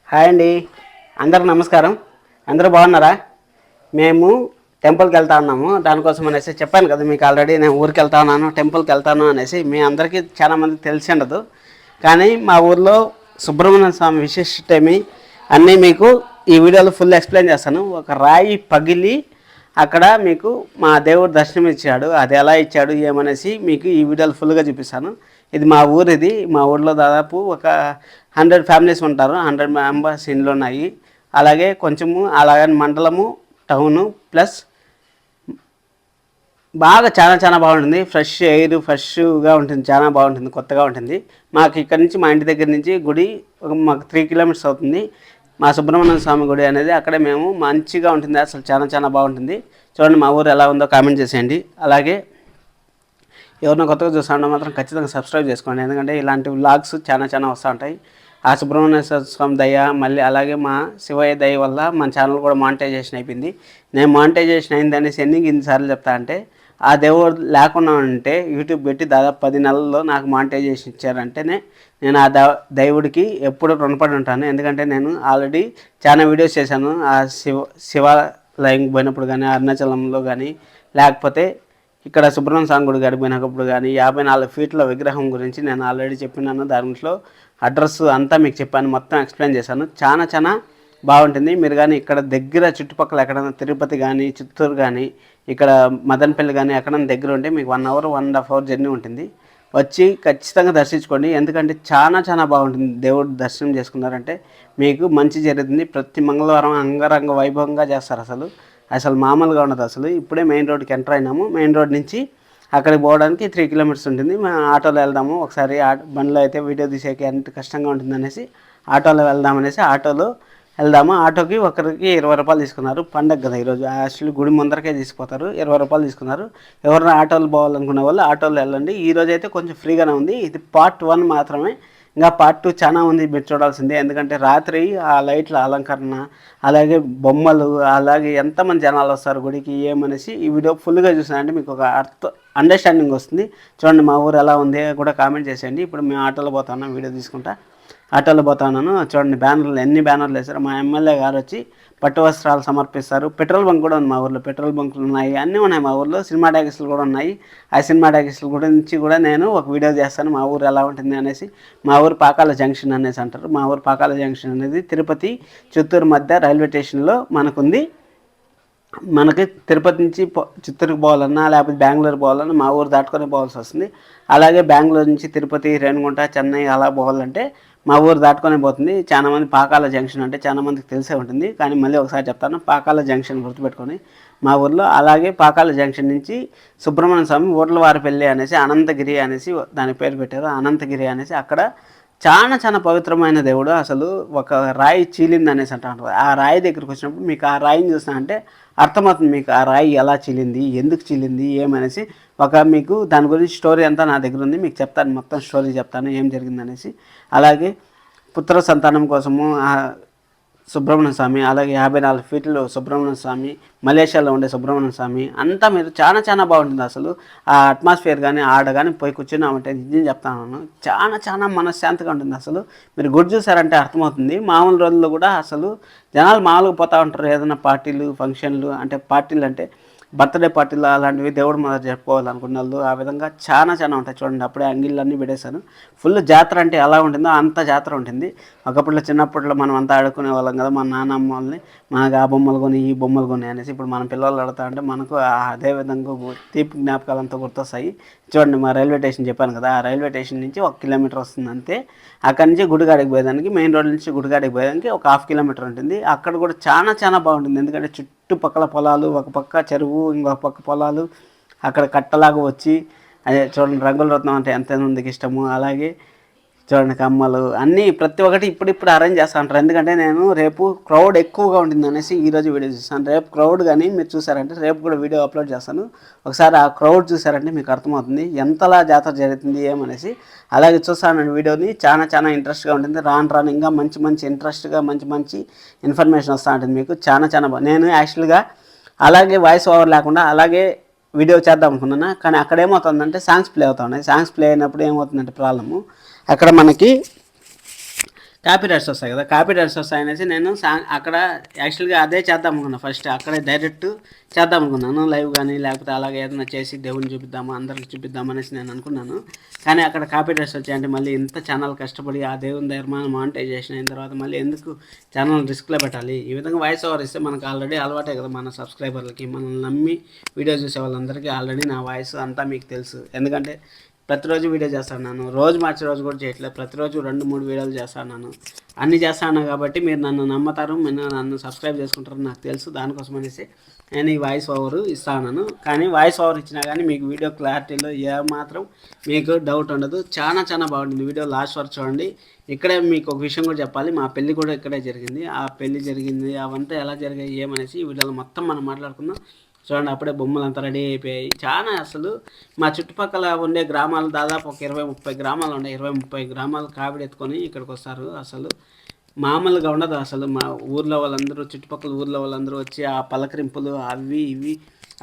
Hi అండి, అందరికి నమస్కారం. అందరూ బాగున్నారా? మేము టెంపుల్కి వెళ్తా ఉన్నాము. దానికోసం అనేసి చెప్పాను కదా మీకు ఆల్రెడీ, నేను ఊరికి వెళ్తా ఉన్నాను, టెంపుల్కి వెళ్తాను అనేసి. మీ అందరికీ చాలామంది తెలిసి ఉండదు, కానీ మా ఊర్లో సుబ్రహ్మణ్య స్వామి విశిష్టమి అన్నీ మీకు ఈ వీడియోలో ఫుల్ ఎక్స్ప్లెయిన్ చేస్తాను. ఒక రాయి పగిలి అక్కడ మీకు మా దేవుడు దర్శనం ఇచ్చాడు. అది ఎలా ఇచ్చాడు ఏమనేసి మీకు ఈ వీడియోలో ఫుల్గా చూపిస్తాను. ఇది మా ఊరు. ఇది మా ఊర్లో దాదాపు ఒక 100 ఫ్యామిలీస్ ఉంటారు. 100 మెంబర్స్ ఇండ్లు ఉన్నాయి. అలాగే కొంచెము అలాగని మండలము, టౌను ప్లస్ బాగా చాలా బాగుంటుంది. ఫ్రెష్ ఎయిర్, ఫ్రెష్గా ఉంటుంది, చాలా బాగుంటుంది, కొత్తగా ఉంటుంది. మాకు ఇక్కడ నుంచి, మా ఇంటి దగ్గర నుంచి గుడి మాకు 3 కిలోమీటర్స్ అవుతుంది. మా సుబ్రహ్మణ్య స్వామి గుడి అనేది అక్కడే మేము మంచిగా ఉంటుంది. అసలు చాలా బాగుంటుంది. చూడండి మా ఊరు ఎలా ఉందో కామెంట్ చేసేయండి. అలాగే ఎవరినో కొత్తగా చూస్తుంటే మాత్రం ఖచ్చితంగా సబ్స్క్రైబ్ చేసుకోండి, ఎందుకంటే ఇలాంటి వ్లాగ్స్ చాలా వస్తూ ఉంటాయి. ఆ సుబ్రహ్మణ్య స్వామి దయ, మళ్ళీ అలాగే మా శివయ్య దయ వల్ల మన ఛానల్ కూడా మానిటైజేషన్ అయిపోయింది. నేను మానిటైజేషన్ అయింది అనేసి ఎన్నిసార్లు చెప్తా అంటే, ఆ దేవుడు లేకుండా ఉంటే యూట్యూబ్ పెట్టి దాదాపు 10 నెలల్లో నాకు మానిటైజేషన్ ఇచ్చారంటేనే నేను ఆ దేవుడికి ఎప్పుడు రుణపడి ఉంటాను. ఎందుకంటే నేను ఆల్రెడీ చాలా వీడియోస్ చేశాను. ఆ శివాలయం పోయినప్పుడు కానీ, అరుణాచలంలో కానీ, లేకపోతే ఇక్కడ సుబ్రహ్మణ్య స్వామి గుడి గడిపోయినప్పుడు కానీ 54 ఫీట్ల విగ్రహం గురించి నేను ఆల్రెడీ చెప్పినాను. దాంట్లో అడ్రస్ అంతా మీకు చెప్పాను, మొత్తం ఎక్స్ప్లెయిన్ చేశాను. చాలా బాగుంటుంది. మీరు కానీ ఇక్కడ దగ్గర చుట్టుపక్కల ఎక్కడైనా తిరుపతి కానీ, చిత్తూరు కానీ, ఇక్కడ మదనపల్లి కానీ ఎక్కడైనా దగ్గర ఉంటే మీకు 1 అవర్ 1.5 అవర్ జర్నీ ఉంటుంది. వచ్చి ఖచ్చితంగా దర్శించుకోండి, ఎందుకంటే చాలా బాగుంటుంది. దేవుడు దర్శనం చేసుకున్నారంటే మీకు మంచి జరుగుతుంది. ప్రతి మంగళవారం అంగరంగ వైభవంగా చేస్తారు. అసలు మామూలుగా ఉండదు. అసలు ఇప్పుడే మెయిన్ రోడ్కి ఎంటర్ అయినాము. మెయిన్ రోడ్ నుంచి అక్కడికి పోవడానికి 3 కిలోమీటర్స్ ఉంటుంది. మేము ఆటోలో వెళ్దాము. ఒకసారి బండిలో అయితే వీడియో తీసేకి ఎంత కష్టంగా ఉంటుంది అనేసి ఆటోలో వెళ్దామనేసి ఆటోలో వెళ్దాము. ఆటోకి ఒకరికి 20 రూపాయలు తీసుకున్నారు. పండగ కదా ఈరోజు, యాక్చువల్లీ గుడి ముందరకే తీసుకుపోతారు. 20 రూపాయలు తీసుకున్నారు. ఎవరైనా ఆటోలు పోవాలనుకునే వాళ్ళు ఆటోలో వెళ్ళండి. ఈరోజు అయితే కొంచెం ఫ్రీగానే ఉంది. ఇది పార్ట్ 1 మాత్రమే. ఇంకా పార్ట్ 2 చాలా ఉంది మీరు చూడాల్సిందే. ఎందుకంటే రాత్రి ఆ లైట్ల అలంకరణ, అలాగే బొమ్మలు, అలాగే ఎంతమంది జనాలు వస్తారు గుడికి ఏమనేసి ఈ వీడియో ఫుల్గా చూసానంటే మీకు ఒక అండర్స్టాండింగ్ వస్తుంది. చూడండి మా ఊరు ఎలా ఉంది కూడా కామెంట్ చేసేయండి. ఇప్పుడు మేము ఆటోలో పోతున్నాం, వీడియో తీసుకుంటా ఆటోలో పోతా ఉన్నాను. చూడండి బ్యానర్లు, ఎన్ని బ్యానర్లు వేశారు. మా ఎమ్మెల్యే గారు వచ్చి పట్టు వస్త్రాలు సమర్పిస్తారు. పెట్రోల్ బంక్ కూడా ఉంది మా ఊర్లో. పెట్రోల్ బంకులు ఉన్నాయి, అన్నీ ఉన్నాయి మా ఊర్లో. సినిమా టాకీస్లు కూడా ఉన్నాయి. ఆ సినిమా టాకీస్ల గురించి కూడా నేను ఒక వీడియో చేస్తాను, మా ఊరు ఎలా ఉంటుంది అనేసి. మా ఊరు పాకాల జంక్షన్ అనేసి అంటారు. మా ఊరు పాకాల జంక్షన్ అనేది తిరుపతి చిత్తూరు మధ్య రైల్వే స్టేషన్లో మనకుంది. మనకి తిరుపతి నుంచి చిత్తూరుకి పోవాలన్నా, లేకపోతే బెంగళూరు పోవాలన్నా మా ఊరు దాటుకొని పోవాల్సి వస్తుంది. అలాగే బెంగళూరు నుంచి తిరుపతి, రేణిగుంట, చెన్నై అలా పోవాలంటే మా ఊరు దాటుకొని పోతుంది. చాలామంది పాకాల జంక్షన్ అంటే చాలామందికి తెలిసే ఉంటుంది, కానీ మళ్ళీ ఒకసారి చెప్తాను. పాకాల జంక్షన్ గుర్తుపెట్టుకొని మా ఊర్లో. అలాగే పాకాల జంక్షన్ నుంచి సుబ్రహ్మణ్య స్వామి ఓట్లవారిపల్లి అనేసి, అనంతగిరి అనేసి దాని పేరు పెట్టారు. అనంతగిరి అనేసి అక్కడ చాలా పవిత్రమైన దేవుడు. అసలు ఒక రాయి చీలింది అనేసి అంటారు. ఆ రాయి దగ్గరికి వచ్చినప్పుడు మీకు ఆ రాయిని చూసినా అంటే అర్థమవుతుంది మీకు ఆ రాయి ఎలా చీలింది, ఎందుకు చీలింది ఏమనేసి. మీకు దాని గురించి స్టోరీ అంతా నా దగ్గర ఉంది, మీకు చెప్తాను, మొత్తం స్టోరీ చెప్తాను ఏం జరిగిందనేసి. అలాగే పుత్ర సంతానం కోసము సుబ్రహ్మణ్య స్వామి, అలాగే 54 ఫీట్లు సుబ్రహ్మణ్య స్వామి, మలేషియాలో ఉండే సుబ్రహ్మణ్య స్వామి అంతా మీరు చాలా బాగుంటుంది. అసలు ఆ అట్మాస్ఫియర్ కానీ ఆడ కానీ పోయి కూర్చున్నామంటే నిజం చెప్తాను, చాలా మనశ్శాంతిగా ఉంటుంది. అసలు మీరు గుడి చూసారంటే అర్థమవుతుంది. మామూలు రోజుల్లో కూడా అసలు జనాలు మామూలుగా పోతూ ఉంటారు. ఏదైనా పార్టీలు, ఫంక్షన్లు, అంటే పార్టీలు అంటే బర్త్డే పార్టీలు అలాంటివి దేవుడు మొదలు జరుపుకోవాలనుకున్న వాళ్ళు ఆ విధంగా చాలా ఉంటాయి. చూడండి అప్పుడే అంగిళ్ళన్నీ పెట్టేశాను. ఫుల్ జాతర అంటే ఎలా ఉంటుందో అంత జాతర ఉంటుంది. ఒకప్పుడు చిన్నప్పట్లో మనం అంతా ఆడుకునే వాళ్ళం కదా, మన నాన్నమ్మ వాళ్ళని, మనకు ఆ బొమ్మలు కొని ఈ బొమ్మలు కొని అనేసి. ఇప్పుడు మన పిల్లలు ఆడుతూ ఉంటే మనకు అదే విధంగా తీపి జ్ఞాపకాలంతా గుర్తొస్తాయి. చూడండి మా రైల్వే స్టేషన్ చెప్పాను కదా, ఆ రైల్వే స్టేషన్ నుంచి 1 కిలోమీటర్ వస్తుంది అంతే. అక్కడి నుంచి గుడిగాడికి పోయేదానికి, మెయిన్ రోడ్ నుంచి గుడిగాడికి పోయేదానికి ఒక 1/2 కిలోమీటర్ ఉంటుంది. అక్కడ కూడా చాలా బాగుంటుంది. ఎందుకంటే చుట్టుపక్కల పొలాలు, ఒక పక్క చెరువు, ఇంకొక పక్క పొలాలు, అక్కడ కట్టలాగా వచ్చి అదే చూడండి రంగుల రత్నం అంటే ఎంతమందికి ఇష్టము. అలాగే చూడండి కమ్మలు అన్నీ ప్రతి ఒక్కటి ఇప్పుడు అరేంజ్ చేస్తూ ఉంటారు. ఎందుకంటే నేను రేపు క్రౌడ్ ఎక్కువగా ఉంటుంది అనేసి ఈరోజు వీడియో చూస్తాను. రేపు క్రౌడ్ కానీ మీరు చూసారంటే రేపు కూడా వీడియో అప్లోడ్ చేస్తాను. ఒకసారి ఆ క్రౌడ్ చూసారంటే మీకు అర్థమవుతుంది ఎంతలా జాతర జరుగుతుంది ఏమనేసి. అలాగే చూస్తాను వీడియోని, చాలా ఇంట్రెస్ట్గా ఉంటుంది. రాను ఇంకా మంచి ఇంట్రెస్ట్గా మంచి ఇన్ఫర్మేషన్ వస్తూ ఉంటుంది మీకు. చాలా నేను యాక్చువల్గా అలాగే వాయిస్ ఓవర్ లేకుండా అలాగే వీడియో చేద్దాం అనుకున్నాను, కానీ అక్కడ ఏమవుతుందంటే సాంగ్స్ ప్లే అవుతా ఉన్నాయి. సాంగ్స్ ప్లే అయినప్పుడు ఏమవుతుందంటే ప్రాబ్లము, అక్కడ మనకి కాపీ రైట్స్ వస్తాయి కదా, కాపీ రైట్స్ వస్తాయి అనేసి నేను అక్కడ యాక్చువల్గా అదే చేద్దాం అనుకున్నాను. ఫస్ట్ అక్కడే డైరెక్ట్ చేద్దాం అనుకున్నాను, లైవ్ కానీ లేకపోతే అలాగే ఏదైనా చేసి దేవుని చూపిద్దాము, అందరికి చూపిద్దాం అనేసి నేను అనుకున్నాను. కానీ అక్కడ కాపీ రైట్స్ వచ్చాయంటే మళ్ళీ ఇంత ఛానల్ కష్టపడి ఆ దేవుని దగ్గర మనం మానిటైజేషన్ అయిన తర్వాత మళ్ళీ ఎందుకు ఛానల్ రిస్క్లో పెట్టాలి. ఈ విధంగా వాయిస్ ఓవర్ ఇస్తే మనకు ఆల్రెడీ అలవాటే కదా, మన సబ్స్క్రైబర్లకి, మనల్ని నమ్మి వీడియో చూసే వాళ్ళందరికీ ఆల్రెడీ నా వాయిస్ అంతా మీకు తెలుసు. ఎందుకంటే ప్రతిరోజు వీడియో చేస్తాను, రోజు మార్చి రోజు కూడా చేయట్లేదు, ప్రతిరోజు 2-3 వీడియోలు చేస్తాను, అన్నీ చేస్తాను. కాబట్టి మీరు నన్ను నమ్ముతారు, మీరు నన్ను సబ్స్క్రైబ్ చేసుకుంటారు నాకు తెలుసు. దానికోసం అనేసి నేను ఈ వాయిస్ ఓవర్ ఇస్తాను. కానీ వాయిస్ ఓవర్ ఇచ్చినా కానీ మీకు వీడియో క్లారిటీలో ఏమాత్రం మీకు డౌట్ ఉండదు. చాలా చాలా బాగుంటుంది వీడియో, లాస్ట్ వరకు చూడండి. ఇక్కడే మీకు ఒక విషయం కూడా చెప్పాలి, మా పెళ్ళి కూడా ఇక్కడే జరిగింది. ఆ పెళ్ళి జరిగింది అవంతా ఎలా జరిగాయి ఏమనేసి ఈ వీడియోలో మొత్తం మనం మాట్లాడుకుందాం. చూడండి, అప్పుడే బొమ్మలు అంతా రెడీ అయిపోయాయి. చాలా అసలు మా చుట్టుపక్కల ఉండే గ్రామాలు దాదాపు ఒక 20-30 గ్రామాలు ఉన్నాయి. 20-30 గ్రామాలు కావిడి ఎత్తుకొని ఇక్కడికి వస్తారు. అసలు మామూలుగా ఉండదు. అసలు మా ఊర్లో వాళ్ళందరూ, చుట్టుపక్కల ఊర్లో వాళ్ళందరూ వచ్చి ఆ పలకరింపులు అవి ఇవి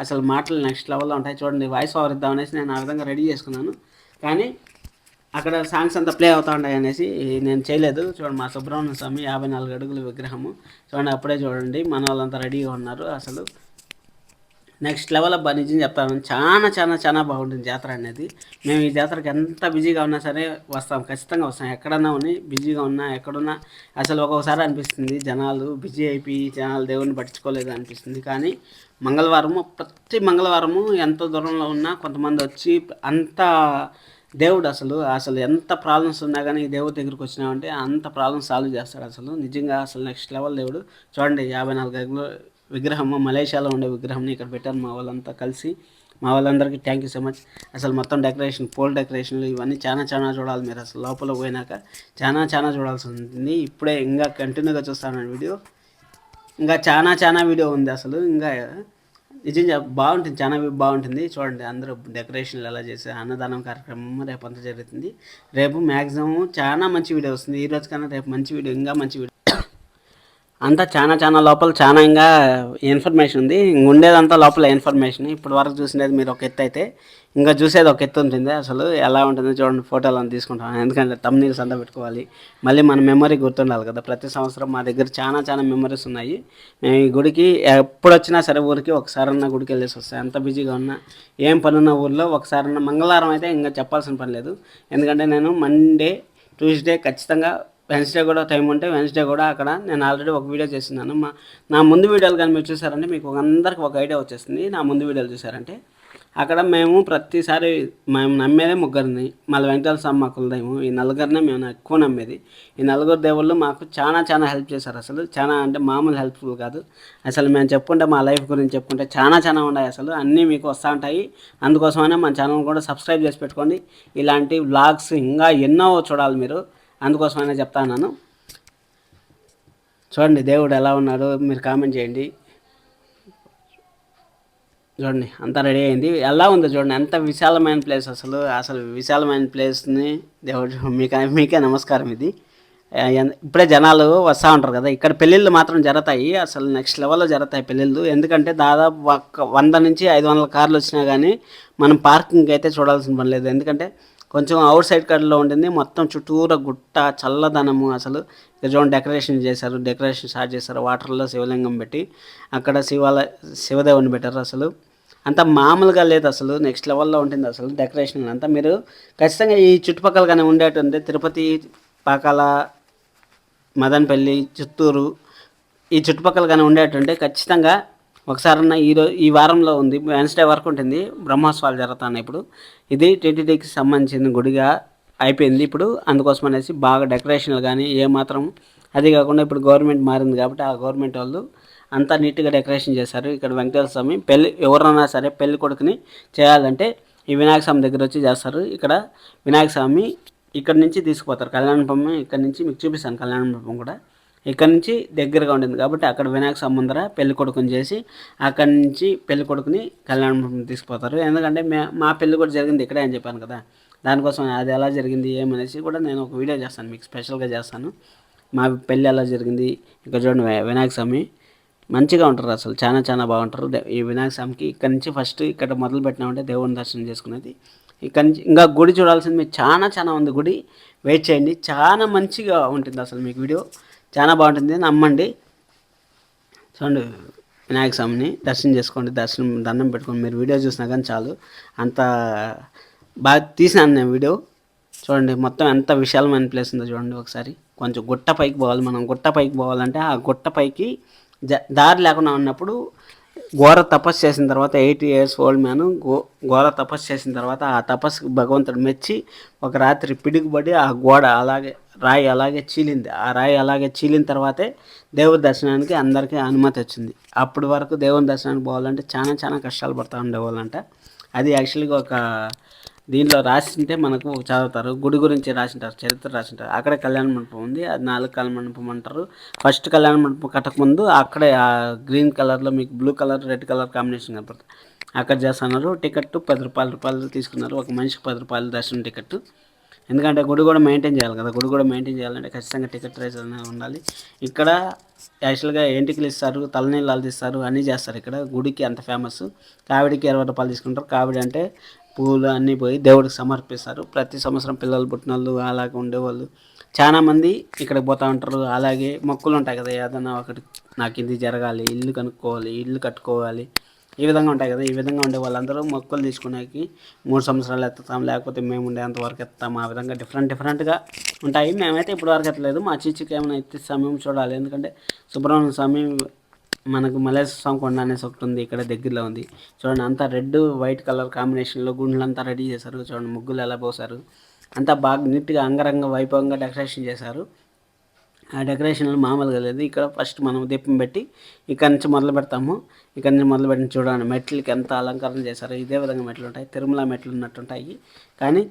అసలు మాటలు నెక్స్ట్ లెవెల్లో ఉంటాయి. చూడండి, వాయిస్ ఓవర్ ఇద్దామనేసి నేను ఆ విధంగా రెడీ చేసుకున్నాను. కానీ అక్కడ సాంగ్స్ అంతా ప్లే అవుతా ఉంటాయి అనేసి నేను చేయలేదు. చూడండి, మా సుబ్రహ్మణ్య స్వామి 54 అడుగుల విగ్రహము. చూడండి, అప్పుడే చూడండి మన వాళ్ళంతా రెడీగా ఉన్నారు. అసలు నెక్స్ట్ లెవెల్ అబ్బా, నిజం చెప్తాను, చాలా చాలా చాలా బాగుంటుంది జాతర అనేది. మేము ఈ జాతరకి ఎంత బిజీగా ఉన్నా సరే వస్తాం, ఖచ్చితంగా వస్తాం. ఎక్కడన్నా ఉన్నా బిజీగా ఉన్నా ఎక్కడున్నా అసలు ఒక్కొక్కసారి అనిపిస్తుంది జనాలు బిజీ అయిపోయి జనాలు దేవుడిని పట్టించుకోలేదు అనిపిస్తుంది. కానీ ప్రతి మంగళవారము ఎంత దూరంలో ఉన్నా కొంతమంది వచ్చి అంత దేవుడు అసలు ఎంత ప్రాబ్లమ్స్ ఉన్నా కానీ దేవుడి దగ్గరికి వచ్చినామంటే అంత ప్రాబ్లమ్స్ సాల్వ్ చేస్తాడు. అసలు నిజంగా అసలు నెక్స్ట్ లెవెల్ దేవుడు. చూడండి, 54 అడుగుల విగ్రహము, మలేషియాలో ఉండే విగ్రహంని ఇక్కడ పెట్టాను మా వాళ్ళంతా కలిసి. మా వాళ్ళందరికీ థ్యాంక్ యూ సో మచ్. అసలు మొత్తం డెకరేషన్, పోల్ డెకరేషన్లు ఇవన్నీ చాలా చాలా చూడాలి మీరు. అసలు లోపల పోయినాక చాలా చాలా చూడాల్సి ఉంటుంది. ఇప్పుడే ఇంకా కంటిన్యూగా చూస్తాను వీడియో, ఇంకా చాలా చాలా వీడియో ఉంది. అసలు ఇంకా నిజంగా బాగుంటుంది, చాలా బాగుంటుంది. చూడండి, అందరూ డెకరేషన్లు ఎలా చేసే అన్నదానం కార్యక్రమం రేపు అంతా జరుగుతుంది. రేపు మ్యాక్సిమం చాలా మంచి వీడియో వస్తుంది. ఈరోజు కన్నా రేపు మంచి వీడియో, ఇంకా మంచి వీడియో అంతా చాలా లోపల చాలా ఇంకా ఇన్ఫర్మేషన్ ఉంది. ఉండేదంతా లోపల ఇన్ఫర్మేషన్. ఇప్పుడు వరకు చూసినది మీరు ఒక ఎత్తు అయితే ఇంకా చూసేది ఒక ఎత్తు ఉంటుంది. అసలు ఎలా ఉంటుందో చూడండి, ఫోటోలు అని తీసుకుంటాం. ఎందుకంటే తమ్నీల్స్ అంతా పెట్టుకోవాలి, మళ్ళీ మన మెమరీ గుర్తుండాలి కదా. ప్రతి సంవత్సరం మా దగ్గర చాలా మెమరీస్ ఉన్నాయి. మేము ఈ గుడికి ఎప్పుడు వచ్చినా సరే ఊరికి ఒకసారన్నా గుడికి వెళ్ళేసి వస్తాయి. ఎంత బిజీగా ఉన్నా ఏం పనున్న ఊర్లో ఒకసారన్నా. మంగళవారం అయితే ఇంకా చెప్పాల్సిన పని లేదు, ఎందుకంటే నేను మండే ట్యూస్డే ఖచ్చితంగా, వెన్స్డే కూడా టైం ఉంటే వెన్స్డే కూడా అక్కడ నేను ఆల్రెడీ ఒక వీడియో చేస్తున్నాను. నా ముందు వీడియోలు కానీ మీరు చూసారంటే మీకు అందరికి ఒక ఐడియా వచ్చేస్తుంది. నా ముందు వీడియోలు చూసారంటే అక్కడ మేము ప్రతిసారి మేము నమ్మేదే ముగ్గురిని, మళ్ళీ వెంకటేశ్వర స్వామి మా కులదైవం. ఈ నలుగురినే మేము ఎక్కువ నమ్మేది. ఈ నలుగురు దేవుళ్ళు మాకు చాలా హెల్ప్ చేశారు. అసలు చాలా అంటే మామూలు హెల్ప్ఫుల్ కాదు. అసలు మేము చెప్పుకుంటే మా లైఫ్ గురించి చెప్పుకుంటే చాలా ఉన్నాయి. అసలు అన్నీ మీకు వస్తూ ఉంటాయి. అందుకోసమనే మన ఛానల్ కూడా సబ్స్క్రైబ్ చేసి పెట్టుకోండి. ఇలాంటి వ్లాగ్స్ ఇంకా ఎన్నో చూడాలి మీరు, అందుకోసమైనా చెప్తాను. చూడండి దేవుడు ఎలా ఉన్నాడో మీరు కామెంట్ చేయండి. చూడండి, అంతా రెడీ అయింది. ఎలా ఉందో చూడండి, ఎంత విశాలమైన ప్లేస్. అసలు విశాలమైన ప్లేస్ని దేవుడు మీకే నమస్కారం. ఇది ఇప్పుడే జనాలు వస్తూ ఉంటారు కదా, ఇక్కడ పెళ్ళిళ్ళు మాత్రం జరుగుతాయి. అసలు నెక్స్ట్ లెవెల్లో జరుగుతాయి పెళ్ళిళ్ళు. ఎందుకంటే దాదాపు 100 నుంచి 500 కార్లు వచ్చినా కానీ మనం పార్కింగ్ అయితే చూడాల్సిన పని లేదు. ఎందుకంటే కొంచెం అవుట్ సైడ్ కడలో ఉంటుంది. మొత్తం చుట్టూరా గుట్ట, చల్లదనము. అసలు చూడండి, డెకరేషన్ స్టార్ట్ చేశారు. వాటర్లో శివలింగం పెట్టి అక్కడ శివదేవుని పెట్టారు. అసలు అంత మామూలుగా లేదు, అసలు నెక్స్ట్ లెవెల్లో ఉంటుంది అసలు డెకరేషన్ అంతా. మీరు ఖచ్చితంగా ఈ చుట్టుపక్కల కానీ ఉండేటువంటి తిరుపతి, పాకాల, మదనపల్లి, చిత్తూరు ఈ చుట్టుపక్కల కానీ ఉండేటువంటి ఖచ్చితంగా ఒకసారన్నా ఈ వారంలో ఉంది, వెన్స్డే వరకు ఉంటుంది. బ్రహ్మోత్సవాలు జరుగుతున్నాయి. ఇప్పుడు ఇది టీటీడీకి సంబంధించిన గుడిగా అయిపోయింది ఇప్పుడు. అందుకోసం అనేసి బాగా డెకరేషన్లు కానీ ఏమాత్రం, అది కాకుండా ఇప్పుడు గవర్నమెంట్ మారింది కాబట్టి ఆ గవర్నమెంట్ వాళ్ళు అంతా నీట్గా డెకరేషన్ చేశారు. ఇక్కడ వెంకటేశ్వర స్వామి ఎవరన్నా సరే పెళ్లి కొడుకుని చేయాలంటే ఈ వినాయక స్వామి దగ్గర వచ్చి చేస్తారు. ఇక్కడ వినాయక స్వామి ఇక్కడ నుంచి తీసుకుపోతారు. కళ్యాణపురం ఇక్కడ నుంచి మీకు చూపిస్తాను. కళ్యాణపురం కూడా ఇక్కడ నుంచి దగ్గరగా ఉంటుంది కాబట్టి అక్కడ వినాయక స్వామి ముందర పెళ్లి కొడుకుని చేసి అక్కడి నుంచి పెళ్లి కొడుకుని కళ్యాణపురం తీసుకుపోతారు. ఎందుకంటే మా పెళ్లి కూడా జరిగింది ఇక్కడే అని చెప్పాను కదా, దానికోసం అది ఎలా జరిగింది ఏమనేసి కూడా నేను ఒక వీడియో చేస్తాను, మీకు స్పెషల్గా చేస్తాను. మా పెళ్ళి ఎలా జరిగింది. ఇక్కడ చూడండి, వినాయక స్వామి మంచిగా ఉంటారు. అసలు చాలా బాగుంటారు. ఈ వినాయక స్వామికి ఇక్కడ నుంచి ఫస్ట్ ఇక్కడ మొదలు పెట్టినామంటే దేవుని దర్శనం చేసుకునేది ఇక్కడ నుంచి ఇంకా గుడి చూడాల్సింది మీకు చాలా ఉంది గుడి. వెయిట్ చేయండి, చాలా మంచిగా ఉంటుంది అసలు మీకు వీడియో చాలా బాగుంటుంది, నమ్మండి. చూడండి వినాయక స్వామిని దర్శనం చేసుకోండి, దండం పెట్టుకోండి. మీరు వీడియో చూసినా కానీ చాలు, అంత బాగా తీసినాను నేను వీడియో. చూడండి మొత్తం ఎంత విశాలమైన ప్లేస్ ఉందో చూడండి ఒకసారి. కొంచెం గుట్ట పైకి పోవాలి, మనం గుట్ట పైకి పోవాలంటే ఆ గుట్ట పైకి దారి లేకుండా ఉన్నప్పుడు ఘోర తపస్సు చేసిన తర్వాత 80 years ఓల్డ్ మ్యాన్ ఘోర తపస్సు చేసిన తర్వాత ఆ తపస్సుకు భగవంతుడు మెచ్చి ఒక రాత్రి పిడుగుబడి ఆ గోడ అలాగే రాయి అలాగే చీలింది. ఆ రాయి అలాగే చీలిన తర్వాతే దేవుడి దర్శనానికి అందరికీ అనుమతి వచ్చింది. అప్పటి వరకు దేవుని దర్శనానికి పోవాలంటే చాలా కష్టాలు పడుతూ ఉండేవాళ్ళంట. అది యాక్చువల్గా ఒక దీనిలో రాసింటే మనకు చదువుతారు, గుడి గురించి రాసింటారు, చరిత్ర రాసింటారు. అక్కడే కళ్యాణ మండపం ఉంది, అది 4 కళ్యాణ మండపం అంటారు. ఫస్ట్ కళ్యాణ మండపం కట్టకముందు అక్కడే ఆ గ్రీన్ కలర్లో మీకు blue colour red colour combination కనపడుతుంది, అక్కడ చేస్తున్నారు. టికెట్ 10 రూపాయలు తీసుకున్నారు, ఒక మనిషికి 10 రూపాయలు దర్శనం టికెట్. ఎందుకంటే గుడి కూడా మెయింటైన్ చేయాలి కదా, గుడి కూడా మెయింటైన్ చేయాలంటే ఖచ్చితంగా టికెట్ ప్రైస్ అనేది ఉండాలి. ఇక్కడ యాక్చువల్గా ఎంటికలు ఇస్తారు, తలనీళ్ళు తీస్తారు, అన్నీ చేస్తారు. ఇక్కడ గుడికి అంత ఫేమస్. కావిడికి 20 రూపాయలు తీసుకుంటారు. కావిడి అంటే పూలు అన్నీ పోయి దేవుడికి సమర్పిస్తారు. ప్రతి సంవత్సరం పిల్లలు పుట్టినోళ్ళు అలాగే ఉండేవాళ్ళు చాలామంది ఇక్కడికి పోతూ ఉంటారు. అలాగే మొక్కులు ఉంటాయి కదా, ఏదైనా ఒకటి నాకు ఇది జరగాలి, ఇల్లు కనుక్కోవాలి, ఇల్లు కట్టుకోవాలి, ఈ విధంగా ఉంటాయి కదా. ఈ విధంగా ఉండే వాళ్ళందరూ మొక్కులు తీసుకునేకి 3 సంవత్సరాలు ఎత్తుతాం, లేకపోతే మేము ఉండేంతవరకు ఎత్తాం. ఆ విధంగా డిఫరెంట్గా ఉంటాయి. మేమైతే ఇప్పుడు వరకు ఎత్తలేదు, మా చీచికి ఏమైనా ఎత్తిస్తాం మేము చూడాలి. ఎందుకంటే సుబ్రహ్మణ్య స్వామి మనకు మలేశ్వర స్వామి కొండ అనేసి ఒకటి ఉంది, ఇక్కడ దగ్గరలో ఉంది. చూడండి అంతా రెడ్ వైట్ కలర్ కాంబినేషన్లో గుండ్లంతా రెడీ చేశారు. చూడండి ముగ్గులు ఎలా పోసారు, అంతా బాగా నీట్గా అంగరంగ వైభవంగా డెకరేషన్ చేశారు. ఆ డెకరేషన్లు మామూలుగా లేదు. ఇక్కడ ఫస్ట్ మనం దీపం పెట్టి ఇక్కడ నుంచి మొదలు పెడతాము. ఇక్కడ నుంచి మొదలు పెట్టి చూడండి మెట్లకి ఎంత అలంకరణ చేశారు. ఇదే విధంగా మెట్లు ఉంటాయి, తిరుమల మెట్లు ఉన్నట్టుంటాయి. కానీ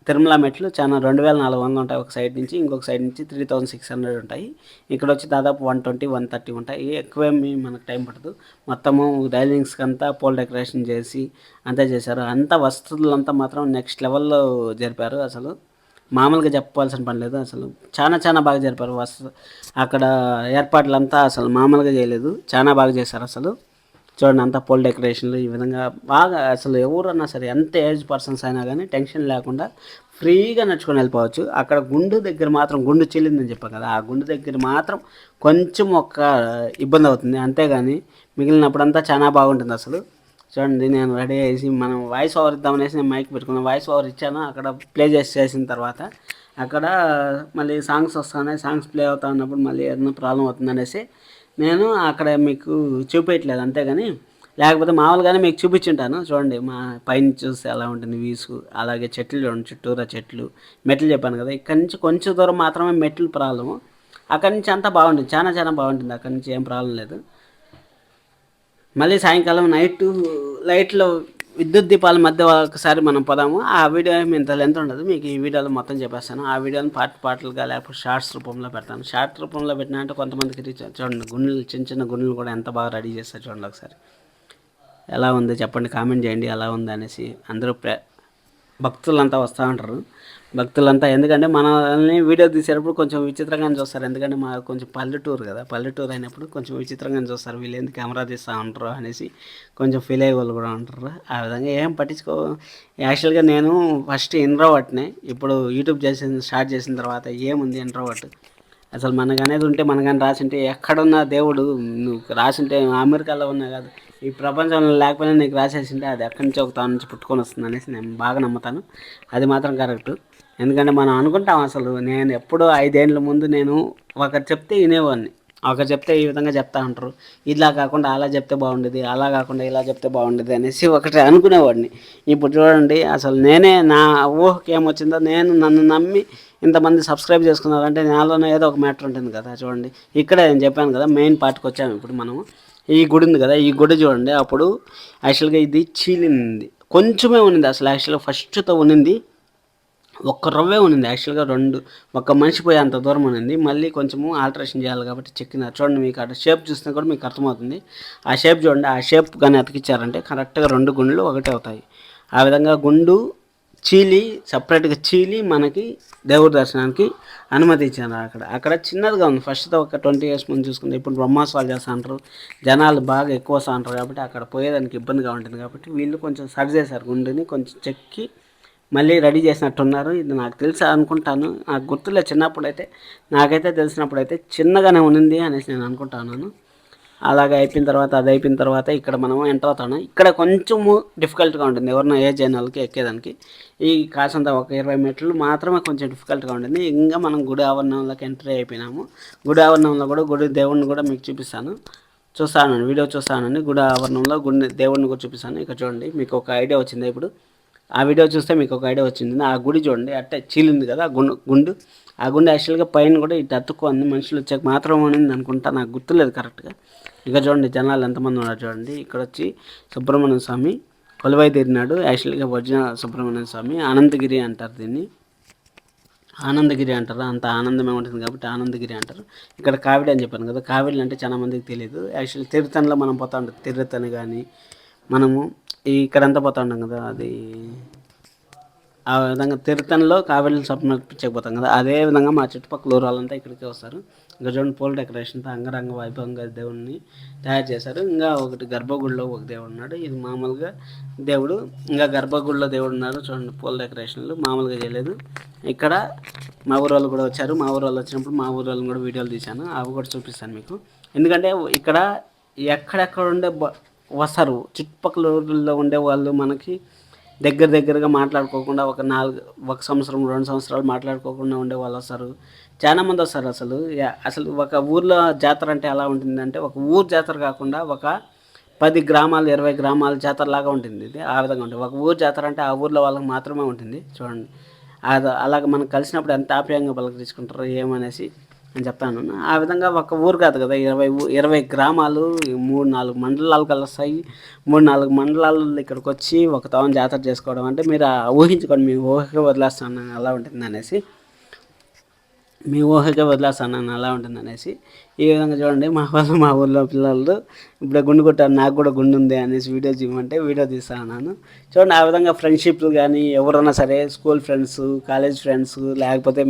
తిరుమల మెట్లు చాలా 2400 ఉంటాయి ఒక సైడ్ నుంచి, ఇంకొక సైడ్ నుంచి 3600 ఉంటాయి. ఇక్కడ వచ్చి దాదాపు 120, 130 ఉంటాయి. ఎక్కువేమీ మనకు టైం పడదు. మొత్తము రైలింగ్స్కి అంతా పోల్ డెకరేషన్ చేసి అంతా చేశారు. అంతా వసతులంతా మాత్రం నెక్స్ట్ లెవెల్లో జరిపారు. అసలు మామూలుగా చెప్పాల్సిన పని లేదు, అసలు చాలా బాగా జరిపారు. అక్కడ ఏర్పాట్లంతా అసలు మామూలుగా చేయలేదు, చాలా బాగా చేశారు. అసలు చూడండి అంతా పోల్ డెకరేషన్లు ఈ విధంగా బాగా, అసలు ఎవరన్నా సరే ఎంత ఏజ్ పర్సన్స్ అయినా కానీ టెన్షన్ లేకుండా ఫ్రీగా నడుచుకొని వెళ్ళిపోవచ్చు. అక్కడ గుండు దగ్గర మాత్రం గుండు చెల్లిందని చెప్పాను కదా, ఆ గుండు దగ్గర మాత్రం కొంచెం ఒక ఇబ్బంది అవుతుంది, అంతేగాని మిగిలినప్పుడంతా చాలా బాగుంటుంది. అసలు చూడండి నేను రెడీ చేసి మనం వాయిస్ ఓవర్ ఇద్దామనేసి నేను మైక్ పెట్టుకున్నాను, వాయిస్ ఓవర్ ఇచ్చాను. అక్కడ ప్లే చేసిన తర్వాత అక్కడ మళ్ళీ సాంగ్స్ వస్తున్నాయి, సాంగ్స్ ప్లే అవుతా ఉన్నప్పుడు మళ్ళీ ఏదైనా ప్రాబ్లం అవుతుందనేసి నేను అక్కడ మీకు చూపించట్లేదు, అంతేగాని లేకపోతే మామూలుగానే మీకు చూపించుంటాను. చూడండి మా పైన చూస్తే ఎలా ఉంటుంది వ్యూస్, అలాగే చెట్లు చూడండి, చుట్టూరా చెట్లు, మెట్లు చెప్పాను కదా. ఇక్కడ నుంచి కొంచెం దూరం మాత్రమే మెట్లు ప్రాబ్లము, అక్కడి నుంచి అంతా బాగుంటుంది, చాలా బాగుంటుంది. అక్కడి నుంచి ఏం ప్రాబ్లం లేదు. మళ్ళీ సాయంకాలం లైట్లో విద్యుత్ దీపాల మధ్య ఒకసారి మనం పోదాము. ఆ వీడియో ఇంత లెంత్ ఉండదు, మీకు ఈ వీడియోలో మొత్తం చెప్పేస్తాను. ఆ వీడియోని పాటలుగా లేకపోతే షార్ట్స్ రూపంలో పెడతాను. షార్ట్ రూపంలో పెట్టినా అంటే కొంతమందికి చూడండి గుండెలు చిన్న గుండెలు కూడా ఎంత బాగా రెడీ చేస్తారు చూడండి. ఒకసారి ఎలా ఉంది చెప్పండి, కామెంట్ చేయండి ఎలా ఉంది అనేసి. అందరూ భక్తులంతా వస్తూ ఉంటారు, భక్తులంతా. ఎందుకంటే మనల్ని వీడియో తీసేటప్పుడు కొంచెం విచిత్రంగా చూస్తారు, ఎందుకంటే మా కొంచెం పల్లెటూరు కదా, పల్లెటూరు అయినప్పుడు కొంచెం విచిత్రంగా చూస్తారు, వీళ్ళు ఎందుకు కెమెరా తీస్తూ ఉంటారు అనేసి కొంచెం ఫీల్ అయ్యే వాళ్ళు కూడా ఉంటారు. ఆ విధంగా ఏం పట్టించుకో. యాక్చువల్గా నేను ఫస్ట్ ఇంట్రోవర్ట్నే, ఇప్పుడు యూట్యూబ్ స్టార్ట్ చేసిన తర్వాత ఏముంది ఇంట్రోవర్ట్. అసలు మనకు అనేది ఉంటే మనకని రాసింటే ఎక్కడున్న దేవుడు నువ్వు రాసింటే అమెరికాలో ఉన్నా కాదు, ఈ ప్రపంచంలో లేకపోయినా నీకు రాసేసింటే అది ఎక్కడి నుంచి ఒక తాను నుంచి పుట్టుకొని వస్తుంది అనేసి నేను బాగా నమ్ముతాను. అది మాత్రం కరెక్ట్. ఎందుకంటే మనం అనుకుంటాం, అసలు నేను ఎప్పుడో 5 ఏళ్ళ ముందు నేను ఒకరు చెప్తే వినేవాడిని, ఒకరు చెప్తే ఈ విధంగా చెప్తా ఉంటారు, ఇలా కాకుండా అలా చెప్తే బాగుండేది, అలా కాకుండా ఇలా చెప్తే బాగుండేది అనేసి ఒకటి అనుకునేవాడిని. ఇప్పుడు చూడండి అసలు నేనే నా ఊహకి ఏమొచ్చిందో, నన్ను నమ్మి ఇంతమంది సబ్స్క్రైబ్ చేసుకున్నారంటే నాలోనే ఏదో ఒక మ్యాటర్ ఉంటుంది కదా. చూడండి ఇక్కడ నేను చెప్పాను కదా, మెయిన్ పార్ట్కి వచ్చాము ఇప్పుడు మనము. ఈ గుడి ఉంది కదా, ఈ గుడి చూడండి అప్పుడు యాక్చువల్గా ఇది చీలింది, కొంచెమే ఉన్నింది. అసలు యాక్చువల్గా ఫస్ట్తో ఉన్నింది ఒక్క రవ్వే ఉన్నింది, యాక్చువల్గా ఒక్క మనిషి పోయే అంత దూరం ఉన్నింది. మళ్ళీ కొంచెము ఆల్టరేషన్ చేయాలి కాబట్టి చెక్కినారు. చూడండి మీకు అక్కడ షేప్ చూసినా కూడా మీకు అర్థమవుతుంది. ఆ షేప్ చూడండి, ఆ షేప్ కానీ అతికిచ్చారంటే కరెక్ట్గా 2 గుండ్లు ఒకటే అవుతాయి. ఆ విధంగా గుండు సపరేట్గా చీలి మనకి దేవుడి దర్శనానికి అనుమతి ఇచ్చారు. అక్కడ చిన్నదిగా ఉంది, ఫస్ట్తో ఒక 20 years ముందు చూసుకుంటే. ఇప్పుడు బ్రహ్మోత్సవాలు చేస్తూ ఉంటారు, జనాలు బాగా ఎక్కువ వస్తూ ఉంటారు కాబట్టి అక్కడ పోయేదానికి ఇబ్బందిగా ఉంటుంది కాబట్టి వీళ్ళు కొంచెం సరి చేశారు, గుండుని కొంచెం చెక్కి మళ్ళీ రెడీ చేసినట్టున్నారు. ఇది నాకు తెలుసు అనుకుంటాను, నాకు గుర్తులేదు. చిన్నప్పుడైతే నాకైతే తెలిసినప్పుడైతే చిన్నగానే ఉన్నింది అనేసి నేను అనుకుంటున్నాను. అలాగే అయిపోయిన తర్వాత, అది అయిపోయిన తర్వాత ఇక్కడ మనం ఎంటర్ అవుతాను. ఇక్కడ కొంచెము డిఫికల్ట్గా ఉంటుంది ఎవరైనా ఏజ్ అయిన వాళ్ళకి ఎక్కేదానికి. ఈ కాసంత ఒక 20 మెట్లు మాత్రమే కొంచెం డిఫికల్ట్గా ఉంటుంది. ఇంకా మనం గుడి ఆవరణంలోకి ఎంట్రీ అయిపోయినాము. గుడి ఆవరణంలో కూడా గుడి దేవుడిని కూడా మీకు చూపిస్తాను. వీడియో చూస్తానండి. గుడి ఆవరణంలో గుడి దేవుడిని కూడా చూపిస్తాను. ఇక్కడ చూడండి, మీకు ఒక ఐడియా వచ్చింది ఇప్పుడు. ఆ వీడియో చూస్తే మీకు ఒక ఐడియా వచ్చింది. ఆ గుడి చూడండి, అట్టే చీలింది కదా గుండు. ఆ గుండు యాక్చువల్గా పైన కూడా ఇటు అతుక్కుంది. మనుషులు వచ్చాక మాత్రం ఉన్నింది అనుకుంటా, నాకు గుర్తులేదు కరెక్ట్గా. ఇక చూడండి జనాలు ఎంతమంది ఉన్నారు చూడండి. ఇక్కడ వచ్చి సుబ్రహ్మణ్య స్వామి కొలువై తీరినాడు. యాక్చువల్గా ఒరిజినల్ సుబ్రహ్మణ్య స్వామి ఆనందగిరి అంటారు దీన్ని. ఆనందగిరి అంటారు, అంత ఆనందమే ఉంటుంది కాబట్టి ఆనందగిరి అంటారు. ఇక్కడ కావిడి అని చెప్పాను కదా, కావిడి అంటే చాలా మందికి తెలియదు. యాక్చువల్లీ తిరుతనిలో మనం పోతా ఉంటాం, తిరుతని కానీ మనము ఇక్కడంతా పోతా ఉంటాం కదా, అది ఆ విధంగా తిరుతనిలో కావిడిని సమర్పించకపోతాం కదా, అదే విధంగా మా చుట్టుపక్కల ఊరాలంతా ఇక్కడికి వస్తారు. ఇంకా చూడండి పూల డెకరేషన్తో అంగరంగ వైభవంగా దేవుడిని తయారు చేశారు. ఇంకా ఒకటి గర్భగుడిలో ఒక దేవుడు ఉన్నాడు, ఇది మామూలుగా దేవుడు. ఇంకా గర్భగుడిలో దేవుడు ఉన్నారు చూడండి. పూల డెకరేషన్లు మామూలుగా చేయలేదు. ఇక్కడ మా ఊరు వాళ్ళు కూడా వచ్చారు. మా ఊరు వాళ్ళు వచ్చినప్పుడు మా ఊరు వాళ్ళని కూడా వీడియోలు తీశాను, అవి కూడా చూపిస్తాను మీకు. ఎందుకంటే ఇక్కడ ఎక్కడెక్కడ ఉండే వస్తారు, చుట్టుపక్కల ఊళ్ళలో ఉండే వాళ్ళు మనకి దగ్గరగా మాట్లాడుకోకుండా ఒక సంవత్సరం 2 సంవత్సరాలు మాట్లాడుకోకుండా ఉండే వాళ్ళు వస్తారు. చాలా మంది వస్తారు. అసలు ఒక ఊర్లో జాతర అంటే ఎలా ఉంటుందంటే, ఒక ఊరు జాతర కాకుండా ఒక 10 గ్రామాలు 20 గ్రామాల జాతర లాగా ఉంటుంది. ఇది ఆ విధంగా ఉంటుంది. ఒక ఊరు జాతర అంటే ఆ ఊర్లో వాళ్ళకి మాత్రమే ఉంటుంది చూడండి. అలాగే మనం కలిసినప్పుడు ఎంత ఆప్యాయంగా పలకరించుకుంటారో ఏమనేసి నేను చెప్తాను. ఆ విధంగా ఒక ఊరు కాదు కదా, 20 గ్రామాలు 3-4 మండలాలు కలుస్తాయి. 3-4 మండలాలు ఇక్కడికి వచ్చి ఒక తాను జాతర చేసుకోవడం అంటే మీరు ఊహించుకోండి. మీ ఊహకే వదిలేస్తాను అలా ఉంటుంది అనేసి. అలా ఉంటుంది అనేసి. ఈ విధంగా చూడండి, మా ఊర్లో పిల్లలు ఇప్పుడు గుండు కొట్టారు, నాకు కూడా గుండు ఉంది అనేసి వీడియో చేయమంటే వీడియో తీస్తాను. చూడండి ఆ విధంగా ఫ్రెండ్షిప్లు కానీ ఎవరైనా సరే, స్కూల్ ఫ్రెండ్స్, కాలేజ్ ఫ్రెండ్స్, లేకపోతే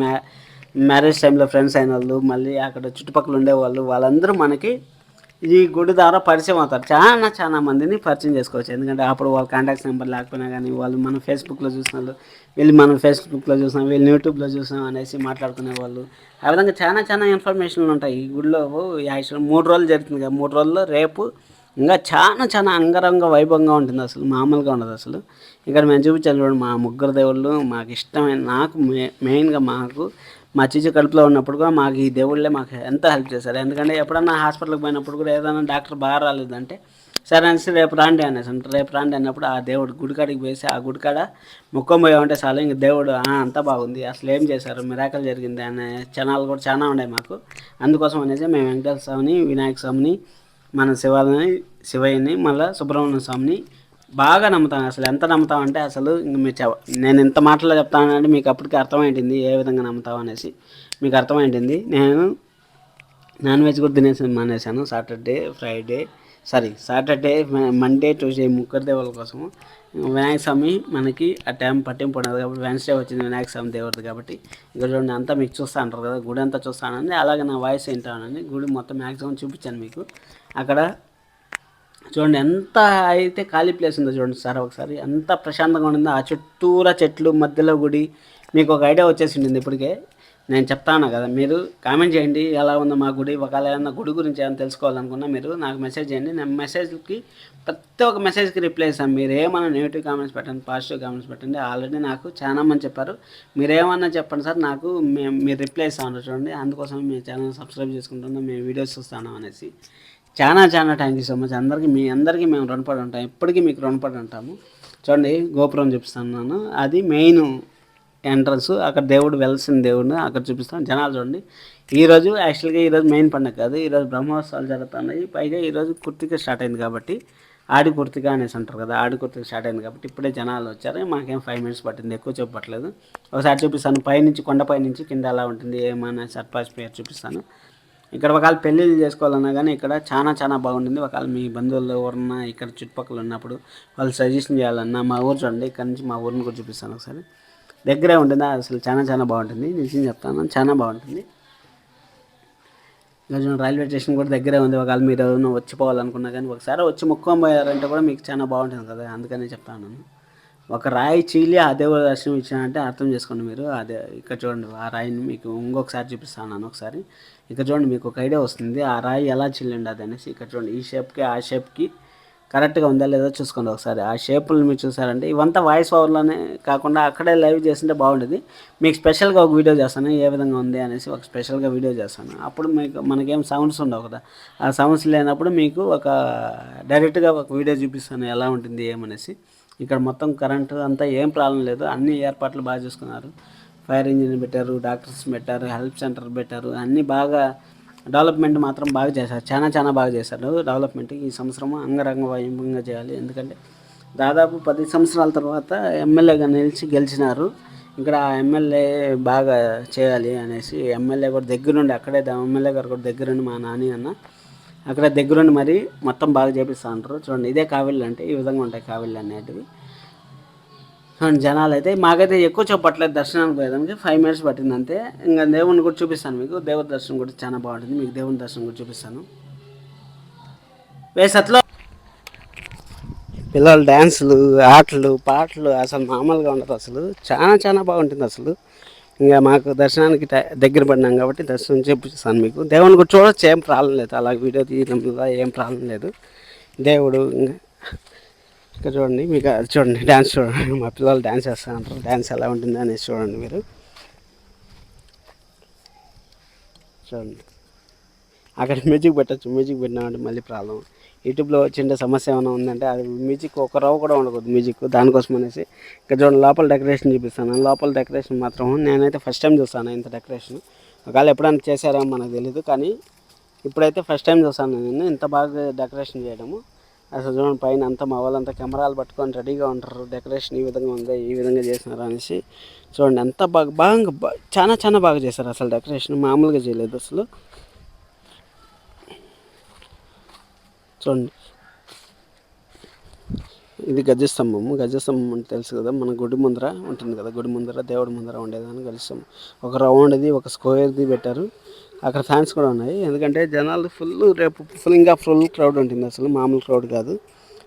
మ్యారేజ్ టైంలో ఫ్రెండ్స్ అయిన వాళ్ళు, మళ్ళీ అక్కడ చుట్టుపక్కల ఉండేవాళ్ళు, వాళ్ళందరూ మనకి ఈ గుడి ద్వారా పరిచయం అవుతారు. చాలా మందిని పరిచయం చేసుకోవచ్చు. ఎందుకంటే అప్పుడు వాళ్ళ కాంటాక్ట్స్ నెంబర్ లేకపోయినా కానీ వాళ్ళు మనం ఫేస్బుక్లో చూసిన వాళ్ళు, మనం ఫేస్బుక్లో చూసాం, వీళ్ళు యూట్యూబ్లో చూసాం అనేసి మాట్లాడుకునే వాళ్ళు. ఆ విధంగా చాలా ఇన్ఫర్మేషన్లు ఉంటాయి ఈ గుడిలో. యాక్చువల్ 3 రోజులు జరుగుతుంది కదా, 3 రోజుల్లో రేపు ఇంకా చాలా అంగరంగ వైభవంగా ఉంటుంది. అసలు మామూలుగా ఉండదు అసలు. ఇక్కడ మేము చూపించాను చూడండి, మా ముగ్గురు దేవుళ్ళు మాకు ఇష్టమైన, నాకు మెయిన్గా మా చిచ్చు కడుపులో ఉన్నప్పుడు కూడా మాకు ఈ దేవుళ్ళే మాకు ఎంతో హెల్ప్ చేశారు. ఎందుకంటే ఎప్పుడన్నా హాస్పిటల్కి పోయినప్పుడు కూడా ఏదైనా డాక్టర్ బాగా రాలేదంటే సరే అనేసి రేపు రాండి అనేసి అంటారు. రేపు రాండి అన్నప్పుడు ఆ దేవుడు గుడికాడికి పోసి ఆ గుడికాడ ముఖం పోయామంటే చాలు, ఇంక దేవుడు అంతా బాగుంది, అసలు ఏం చేశారు, మిరాకల్ జరిగింది అనే ఛానల్ కూడా చాలా ఉన్నాయి మాకు. అందుకోసం అనేసి మేము వెంకటేశ్వర స్వామిని, వినాయక స్వామిని, మన శివయ్యని, మళ్ళీ సుబ్రహ్మణ్య స్వామిని బాగా నమ్ముతాను. అసలు ఎంత నమ్ముతాం అంటే అసలు ఇంక నేను ఇంత మాటలో చెప్తానంటే మీకు అప్పటికి అర్థమైంటుంది ఏ విధంగా నమ్ముతాం అనేసి. మీకు అర్థమైంటుంది. నేను నాన్ వెజ్ కూడా తినేసి మానేశాను సాటర్డే, మండే, ట్యూస్డే ముగ్గురు దేవుళ్ళ కోసము. వినాయక స్వామి మనకి ఆ టైం పట్టింపు ఉండదు కాబట్టి, వెన్స్డే వచ్చింది వినాయక స్వామి దేవుడిది కాబట్టి. ఇక్కడ చూడండి అంతా మీకు చూస్తూ అంటారు కదా, గుడి అంతా చూస్తానండి. అలాగే నా వాయిస్ వింటానండి. గుడి మొత్తం మ్యాక్సిమం చూపించాను మీకు. అక్కడ చూడండి ఎంత అయితే ఖాళీ ప్లేస్ ఉందో చూడండి సార్ ఒకసారి, ఎంత ప్రశాంతంగా ఉండిందో. ఆ చుట్టూరా చెట్లు మధ్యలో గుడి. మీకు ఒక ఐడియా వచ్చేసి ఉంటుంది ఇప్పటికే. నేను చెప్తాను కదా, మీరు కామెంట్ చేయండి ఎలా ఉందో మా గుడి. ఒకవేళ ఏమన్నా గుడి గురించి ఏమైనా తెలుసుకోవాలనుకున్నా మీరు నాకు మెసేజ్ చేయండి. నేను మెసేజ్కి ప్రతి ఒక్క మెసేజ్కి రిప్లై ఇస్తాను. మీరు ఏమన్నా నెగిటివ్ కామెంట్స్ పెట్టండి, పాజిటివ్ కామెంట్స్ పెట్టండి. ఆల్రెడీ నాకు చాలా మంది చెప్పారు, మీరు ఏమన్నా చెప్పండి సార్, నాకు మీరు రిప్లై ఇస్తాను చూడండి. అందుకోసం మీ ఛానల్ సబ్స్క్రైబ్ చేసుకుంటున్నాం, మేము వీడియోస్ చూస్తాను అనేసి. చాలా థ్యాంక్ యూ సో మచ్ అందరికీ మేము రుణపడి ఉంటాం, ఇప్పటికీ మీకు రుణపడి ఉంటాము. చూడండి గోపురం చూపిస్తున్నాను, అది మెయిన్ ఎంట్రన్స్. అక్కడ దేవుడు వెలిసిన దేవుడిని అక్కడ చూపిస్తాను. జనాలు చూడండి. ఈరోజు మెయిన్ పండుగ కాదు, ఈరోజు బ్రహ్మోత్సవాలు జరుగుతున్నాయి. పైగా ఈరోజు కుర్తిక స్టార్ట్ అయింది కాబట్టి, ఆడి కుర్తిక అనేసి అంటారు కదా, ఆడి కుర్తిక స్టార్ట్ అయింది కాబట్టి ఇప్పుడే జనాలు వచ్చారు. మాకేం 5 మినిట్స్ పట్టింది, ఎక్కువ చెప్పట్లేదు. ఒకసారి చూపిస్తాను పైనుంచి, కొండపై నుంచి కింద ఎలా ఉంటుంది ఏమన్నా సర్ప్రైజ్ పేరు చూపిస్తాను. ఇక్కడ ఒకవేళ పెళ్ళిళ్ళు చేసుకోవాలన్నా కానీ ఇక్కడ చాలా బాగుంటుంది. ఒకవేళ మీ బంధువులు ఎవరన్నా ఇక్కడ చుట్టుపక్కల ఉన్నప్పుడు వాళ్ళు సజెషన్ చేయాలన్నా, మా ఊరు చూడండి, ఇక్కడ నుంచి మా ఊరిని కూడా చూపిస్తాను ఒకసారి. దగ్గరే ఉంటుంది, అసలు చాలా బాగుంటుంది, నిజం చెప్తాను, చాలా బాగుంటుంది. కొంచెం రైల్వే స్టేషన్ కూడా దగ్గరే ఉంది. ఒకవేళ మీరు ఎవరైనా వచ్చిపోవాలనుకున్నా కానీ ఒకసారి వచ్చి మొక్కుకొని పోయారంటే కూడా మీకు చాలా బాగుంటుంది కదా, అందుకనే చెప్తాను. ఒక రాయి చీలి ఆ దేవుడి దర్శనం ఇచ్చానంటే అర్థం చేసుకోండి మీరు. అదే ఇక్కడ చూడండి, ఆ రాయిని మీకు ఇంకొకసారి చూపిస్తాను ఒకసారి. ఇక్కడ చూడండి, మీకు ఒక ఐడియా వస్తుంది ఆ రాయి ఎలా చీలిండి అది అనేసి. ఇక్కడ చూడండి, ఈ షేప్కి ఆ షేప్కి కరెక్ట్గా ఉందా లేదా చూసుకోండి ఒకసారి. ఆ షేపులు మీరు చూసారంటే ఇవంతా వాయిస్ ఓవర్లోనే కాకుండా అక్కడే లైవ్ చేస్తుంటే బాగుండేది. మీకు స్పెషల్గా ఒక వీడియో చేస్తాను ఏ విధంగా ఉంది అనేసి, ఒక స్పెషల్గా వీడియో చేస్తాను. అప్పుడు మీకు మనకేం సౌండ్స్ ఉండవు కదా, ఆ సౌండ్స్ లేనప్పుడు మీకు ఒక డైరెక్ట్గా ఒక వీడియో చూపిస్తాను ఎలా ఉంటుంది ఏమనేసి. ఇక్కడ మొత్తం కరెంటు అంతా ఏం ప్రాబ్లం లేదు, అన్ని ఏర్పాట్లు బాగా చూసుకున్నారు. ఫైర్ ఇంజిన్ పెట్టారు, డాక్టర్స్ పెట్టారు, హెల్ప్ సెంటర్ పెట్టారు, అన్నీ బాగా డెవలప్మెంట్ మాత్రం బాగా చేశారు. చాలా బాగా చేశారు డెవలప్మెంట్. ఈ సంవత్సరం అంగరంగ వైభవంగా చేయాలి, ఎందుకంటే దాదాపు 10 సంవత్సరాల తర్వాత ఎమ్మెల్యేగా గెలిచినారు. ఇక్కడ ఆ ఎమ్మెల్యే బాగా చేయాలి అనేసి ఎమ్మెల్యే కూడా దగ్గరుండి, అక్కడే ఎమ్మెల్యే గారు కూడా దగ్గరుండి, మా నాని అన్న అక్కడ దగ్గరుండి మరి మొత్తం బాగా చేపిస్తూ ఉంటారు. చూడండి, ఇదే కావిళ్ళు అంటే ఈ విధంగా ఉంటాయి కావిళ్ళు అనేటివి. చూడండి, జనాలు అయితే మాకైతే ఎక్కువ చెప్పట్లేదు దర్శనానికి పోయేదానికి, 5 మినిట్స్ పట్టింది అంతే. ఇంకా దేవుని కూడా చూపిస్తాను మీకు, దేవుడి దర్శనం కూడా చాలా బాగుంటుంది. మీకు దేవుని దర్శనం కూడా చూపిస్తాను. వేసట్లో పిల్లల డ్యాన్సులు, ఆటలు, పాటలు అసలు మామూలుగా ఉండదు అసలు. చాలా బాగుంటుంది అసలు. ఇంకా మాకు దర్శనానికి దగ్గర పడినాం కాబట్టి దర్శనం చూపిస్తాను మీకు. దేవుని కూడా చూడొచ్చు, ఏం ప్రాబ్లం లేదు. అలా వీడియో తీయడం వల్ల ఏం ప్రాబ్లం లేదు. దేవుడు ఇక్కడ చూడండి, మీకు చూడండి డ్యాన్స్ చూడండి, మా పిల్లలు డ్యాన్స్ చేస్తూ ఉంటారు. డ్యాన్స్ ఎలా ఉంటుంది అనేసి చూడండి మీరు. చూడండి, అక్కడ మ్యూజిక్ పెట్టచ్చు, మ్యూజిక్ పెట్టినామంటే మళ్ళీ ప్రాబ్లం. యూట్యూబ్లో వచ్చిండే సమస్య ఏమైనా ఉందంటే అది మ్యూజిక్ ఒక రవ్వ కూడా ఉండకూడదు మ్యూజిక్, దానికోసం అనేసి. ఇక్కడ చూడండి, లోపల డెకరేషన్ చూపిస్తాను. లోపల డెకరేషన్ మాత్రం నేనైతే ఫస్ట్ టైం చూస్తాను ఇంత డెకరేషన్. ఒకవేళ ఎప్పుడైనా చేశారేమో మనకు తెలియదు, కానీ ఇప్పుడైతే ఫస్ట్ టైం చూస్తాను నేను ఇంత బాగా డెకరేషన్ చేయడము. అసలు చూడండి, పైన అంతా మా వాళ్ళంతా కెమెరాలు పట్టుకొని రెడీగా ఉంటారు. డెకరేషన్ ఈ విధంగా ఉంది, ఈ విధంగా చేసినారు అనేసి. చూడండి, ఎంత బాగా చాలా బాగా చేశారు అసలు. డెకరేషన్ మామూలుగా చేయలేదు అసలు. చూడండి, ఇది గజస్తంభము. గజస్తంభం అంటే తెలుసు కదా, మన గుడి ముందర ఉంటుంది కదా, గుడి ముందర దేవుడి ముందర ఉండేదాన్ని గజస్తంభం. ఒక రౌండ్ది, ఒక స్క్వేర్ది పెట్టారు. అక్కడ ఫ్యాన్స్ కూడా ఉన్నాయి, ఎందుకంటే జనాలు రేపు ఫుల్ క్రౌడ్ ఉంటుంది అసలు, మామూలు క్రౌడ్ కాదు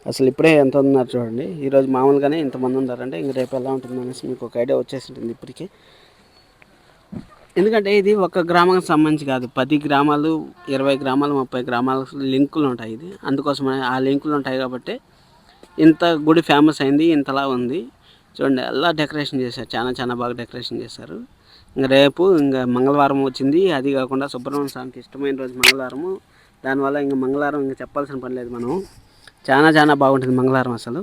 అసలు. ఇప్పుడే ఎంత ఉన్నారు చూడండి, ఈరోజు మామూలుగానే ఇంతమంది ఉన్నారంటే ఇంక రేపు ఎలా ఉంటుంది అనేసి మీకు ఒక ఐడియా వచ్చేసి ఉంటుంది ఇప్పటికీ. ఎందుకంటే ఇది ఒక గ్రామానికి సంబంధించి కాదు, 10 గ్రామాలు, 20 గ్రామాలు, 30 గ్రామాల లింకులు ఉంటాయి. ఇది అందుకోసమే ఆ లింకులు ఉంటాయి కాబట్టి ఇంత గుడి ఫేమస్ అయింది, ఇంతలా ఉంది. చూడండి, ఎలా డెకరేషన్ చేశారు, చాలా బాగా డెకరేషన్ చేశారు. ఇంకా రేపు ఇంకా మంగళవారం వచ్చింది, అది కాకుండా సుబ్రహ్మణ్య స్వామికి ఇష్టమైన రోజు మంగళవారము. దానివల్ల ఇంకా మంగళవారం ఇంకా చెప్పాల్సిన పని లేదు మనం. చాలా బాగుంటుంది మంగళవారం అసలు.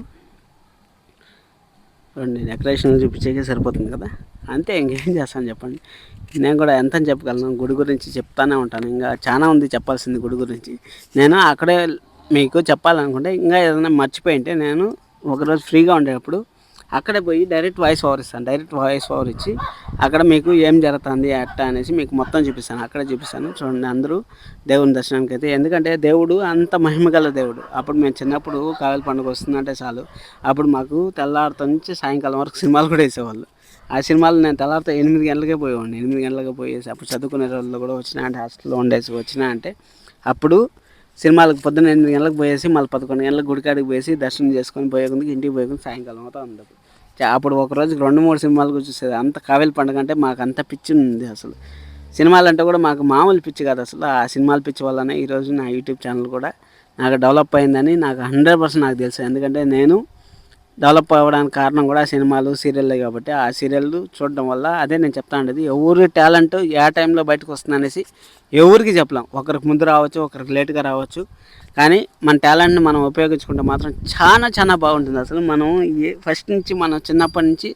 చూడండి, డెకరేషన్ చూపించేకే సరిపోతుంది కదా, అంతే. ఇంకేం చేస్తాను చెప్పండి. నేను కూడా ఎంత అని చెప్పగలను, గుడి గురించి చెప్తానే ఉంటాను. ఇంకా చాలా ఉంది చెప్పాల్సింది గుడి గురించి. నేను అక్కడే మీకు చెప్పాలనుకుంటే ఇంకా ఏదైనా మర్చిపోయింటే నేను ఒకరోజు ఫ్రీగా ఉండేటప్పుడు అక్కడే పోయి డైరెక్ట్ వాయిస్ ఓవర్ ఇస్తాను. డైరెక్ట్ వాయిస్ ఓవర్ ఇచ్చి అక్కడ మీకు ఏం జరుగుతుంది అట్ట అనేసి మీకు మొత్తం చూపిస్తాను, అక్కడే చూపిస్తాను. చూడండి, అందరూ దేవుని దర్శనానికి అయితే, ఎందుకంటే దేవుడు అంత మహిమగల దేవుడు. అప్పుడు మేము చిన్నప్పుడు కావేల పండుగ వస్తుందంటే చాలు, అప్పుడు మాకు తెల్లారితో నుంచి సాయంకాలం వరకు సినిమాలు కూడా వేసేవాళ్ళు. ఆ సినిమాలు నేను తెల్లారితో 8 గంటలకే పోయేవాడిని. 8 గంటలకే పోయేసి అప్పుడు చదువుకునే రోజుల్లో కూడా వచ్చినా అంటే, హాస్టల్లో ఉండేసి వచ్చినా అంటే అప్పుడు సినిమాలకు పొద్దున్న 8 గంటలకు పోయేసి మళ్ళీ 11 గంటలకు గుడికాడికి పోయేసి దర్శనం చేసుకొని పోయేకుందుకు ఇంటికి పోయేకుంది సాయంకాలం అవుతా ఉండదు. అప్పుడు ఒక రోజుకి 2-3 సినిమాలకు చూసేది. అంత కావేల పండుగ అంటే మాకు అంత పిచ్చి ఉంది అసలు. సినిమాలు అంటే కూడా మాకు మామూలు పిచ్చి కాదు అసలు. ఆ సినిమాల పిచ్చి వల్లనే ఈరోజు నా యూట్యూబ్ ఛానల్ కూడా నాకు డెవలప్ అయిందని నాకు 100% నాకు తెలుసు. ఎందుకంటే నేను డెవలప్ అవ్వడానికి కారణం కూడా సినిమాలు, సీరియల్లే కాబట్టి ఆ సీరియల్ చూడడం వల్ల. అదే నేను చెప్తా ఉండేది, ఎవరి టాలెంట్ ఏ టైంలో బయటకు వస్తుంది అనేసి ఎవరికి చెప్పలేం. ఒకరికి ముందు రావచ్చు, ఒకరికి లేట్గా రావచ్చు, కానీ మన టాలెంట్ని మనం ఉపయోగించుకుంటే మాత్రం చాలా బాగుంటుంది అసలు. మనం ఫస్ట్ నుంచి మనం చిన్నప్పటి నుంచి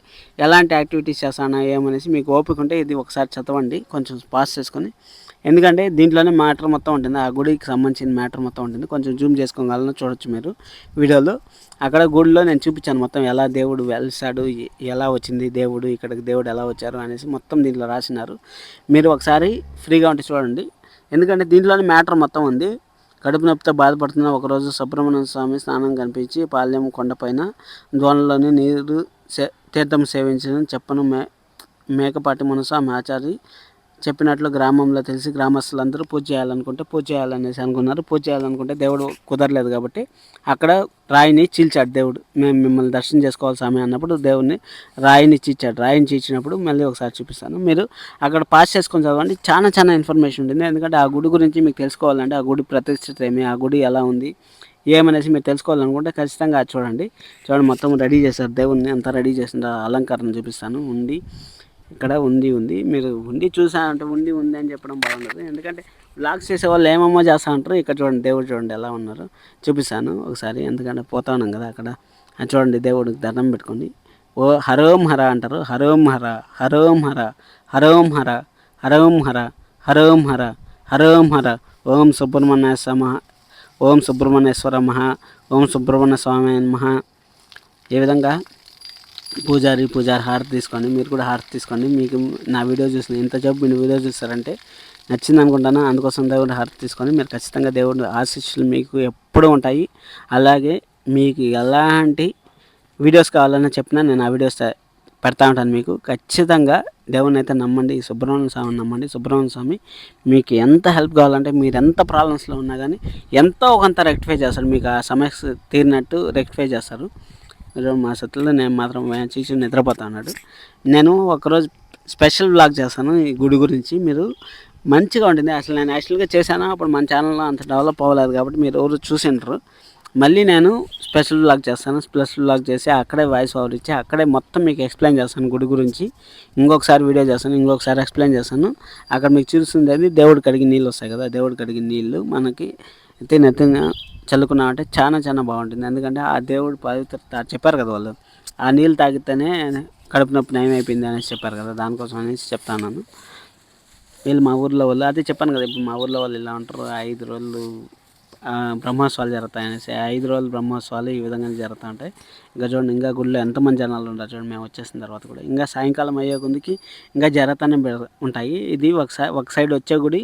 ఎలాంటి యాక్టివిటీస్ చేస్తానా ఏమనేసి మీకు ఓపిక ఉంటే ఇది ఒకసారి చదవండి, కొంచెం పాస్ చేసుకొని. ఎందుకంటే దీంట్లోనే మ్యాటర్ మొత్తం ఉంటుంది, ఆ గుడికి సంబంధించిన మ్యాటర్ మొత్తం ఉంటుంది. కొంచెం జూమ్ చేసుకోగలను, చూడొచ్చు మీరు వీడియోలో. అక్కడ గుడిలో నేను చూపించాను మొత్తం, ఎలా దేవుడు వెలిసాడు, ఎలా వచ్చింది దేవుడు ఇక్కడికి, దేవుడు ఎలా వచ్చారు అనేసి మొత్తం దీంట్లో రాసినారు. మీరు ఒకసారి ఫ్రీగా ఉంటే చూడండి, ఎందుకంటే దీంట్లోనే మ్యాటర్ మొత్తం ఉంది. కడుపు నొప్పితో బాధపడుతున్న ఒకరోజు సుబ్రహ్మణ్య స్వామి స్నానం కనిపించి పాలెం కొండపైన దోణలోని నీరు తీర్థం సేవించిన చెప్పను మేకపాటి మునుస్వామి ఆచారి చెప్పినట్లు గ్రామంలో తెలిసి గ్రామస్తులందరూ పూజ చేయాలనుకుంటే పూజ చేయాలనేసి అనుకున్నారు. పూజ చేయాలనుకుంటే దేవుడు కుదరలేదు కాబట్టి అక్కడ రాయిని చీల్చాడు దేవుడు. మేము మిమ్మల్ని దర్శనం చేసుకోవాలి స్వామి అన్నప్పుడు దేవుడిని రాయిని చీల్చాడు. రాయిని చీల్చినప్పుడు మళ్ళీ ఒకసారి చూపిస్తాను, మీరు అక్కడ పాస్ చేసుకొని చదవండి. చాలా ఇన్ఫర్మేషన్ ఉంటుంది. ఎందుకంటే ఆ గుడి గురించి మీకు తెలుసుకోవాలంటే ఆ గుడి ప్రతిష్ఠిత ఏమి, ఆ గుడి ఎలా ఉంది ఏమనేసి మీరు తెలుసుకోవాలనుకుంటే ఖచ్చితంగా అది చూడండి. మొత్తం రెడీ చేశారు దేవుడిని, అంతా రెడీ చేసిన అలంకరణ చూపిస్తాను. ఇక్కడ ఉంది మీరు చూసారంటే ఉంది అని చెప్పడం బాగుండదు. ఎందుకంటే బ్లాగ్స్ చేసే వాళ్ళు ఏమేమో చేస్తూ ఉంటారు. ఇక్కడ చూడండి దేవుడు చూడండి ఎలా ఉన్నారు చూపిస్తాను ఒకసారి. ఎందుకంటే పోతా ఉన్నాం కదా అక్కడ. చూడండి దేవుడికి దండం పెట్టుకోండి. ఓ హరోం హర అంటారు. హరోం హర హరోం హర హరోం హర హరోం హర హరోం హర హరోం హర ఓం సుబ్రహ్మణ్యేశ్వర మహా ఓం సుబ్రహ్మణ్య స్వామి మహా. ఏ విధంగా పూజారి హారతి తీసుకోండి. మీరు కూడా హారతి తీసుకోండి. మీకు నా వీడియో చూసిన ఇంతసేపు మీరు వీడియో చూస్తారంటే నచ్చింది అనుకుంటాను. అందుకోసం దేవుడు హారతి తీసుకొని మీరు ఖచ్చితంగా దేవుడు ఆశీస్సులు మీకు ఎప్పుడూ ఉంటాయి. అలాగే మీకు ఎలాంటి వీడియోస్ కావాలన్నా చెప్పినా నేను ఆ వీడియోస్ పెడతా ఉంటాను. మీకు ఖచ్చితంగా దేవుని అయితే నమ్మండి, సుబ్రహ్మణ్య స్వామిని నమ్మండి. సుబ్రహ్మణ్య స్వామి మీకు ఎంత హెల్ప్ కావాలంటే మీరు ఎంత ప్రాబ్లమ్స్లో ఉన్నా కానీ ఎంతో కొంత రెక్టిఫై చేస్తారు. మీకు ఆ సమస్య తీరినట్టు రెక్టిఫై చేస్తారు. మా సత్తులో నేను మాత్రం చూసి నిద్రపోతా అన్నాడు. నేను ఒకరోజు స్పెషల్ వ్లాగ్ చేస్తాను ఈ గుడి గురించి. మీరు మంచిగా ఉంటుంది. అసలు నేను యాక్చువల్గా చేశాను అప్పుడు మన ఛానల్లో అంత డెవలప్ అవ్వలేదు కాబట్టి మీరు ఎవరు చూసిండ్రు. మళ్ళీ నేను స్పెషల్ వ్లాగ్ చేస్తాను. స్పెషల్ వ్లాగ్ చేసి అక్కడే వాయిస్ ఓవర్ ఇచ్చి అక్కడే మొత్తం మీకు ఎక్స్ప్లెయిన్ చేస్తాను గుడి గురించి. ఇంకొకసారి వీడియో చేస్తాను, ఇంకొకసారి ఎక్స్ప్లెయిన్ చేస్తాను. అక్కడ మీకు చూస్తుంది అది దేవుడికి కడిగి నీళ్ళు వస్తాయి కదా, దేవుడికి కడిగి నీళ్ళు మనకి నెత్తిన చల్లుకున్నామంటే చాలా బాగుంటుంది. ఎందుకంటే ఆ దేవుడు పవిత్రత చెప్పారు కదా వాళ్ళు, ఆ నీళ్ళు తాగితేనే కడుపు నొప్పి నయం అయిపోయింది అనేసి చెప్పారు కదా, దానికోసం అనేసి చెప్తాను. వీళ్ళు మా ఊర్లో వాళ్ళు అదే చెప్పాను కదా, ఇప్పుడు మా ఊర్లో వాళ్ళు ఇలా ఉంటారు. 5 రోజులు బ్రహ్మోత్సవాలు జరుగుతాయి అనేసి. 5 రోజులు బ్రహ్మోత్సవాలు ఈ విధంగా జరుగుతూ ఉంటాయి. ఇంకా చూడండి, ఇంకా గుడిలో ఎంతమంది జనాలు ఉంటారు చూడండి. మేము వచ్చేసిన తర్వాత కూడా ఇంకా సాయంకాలం అయ్యే కొద్దికి ఇంకా జరుగుతూనే ఉంటాయి. ఇది ఒక సైడ్ వచ్చే గుడి,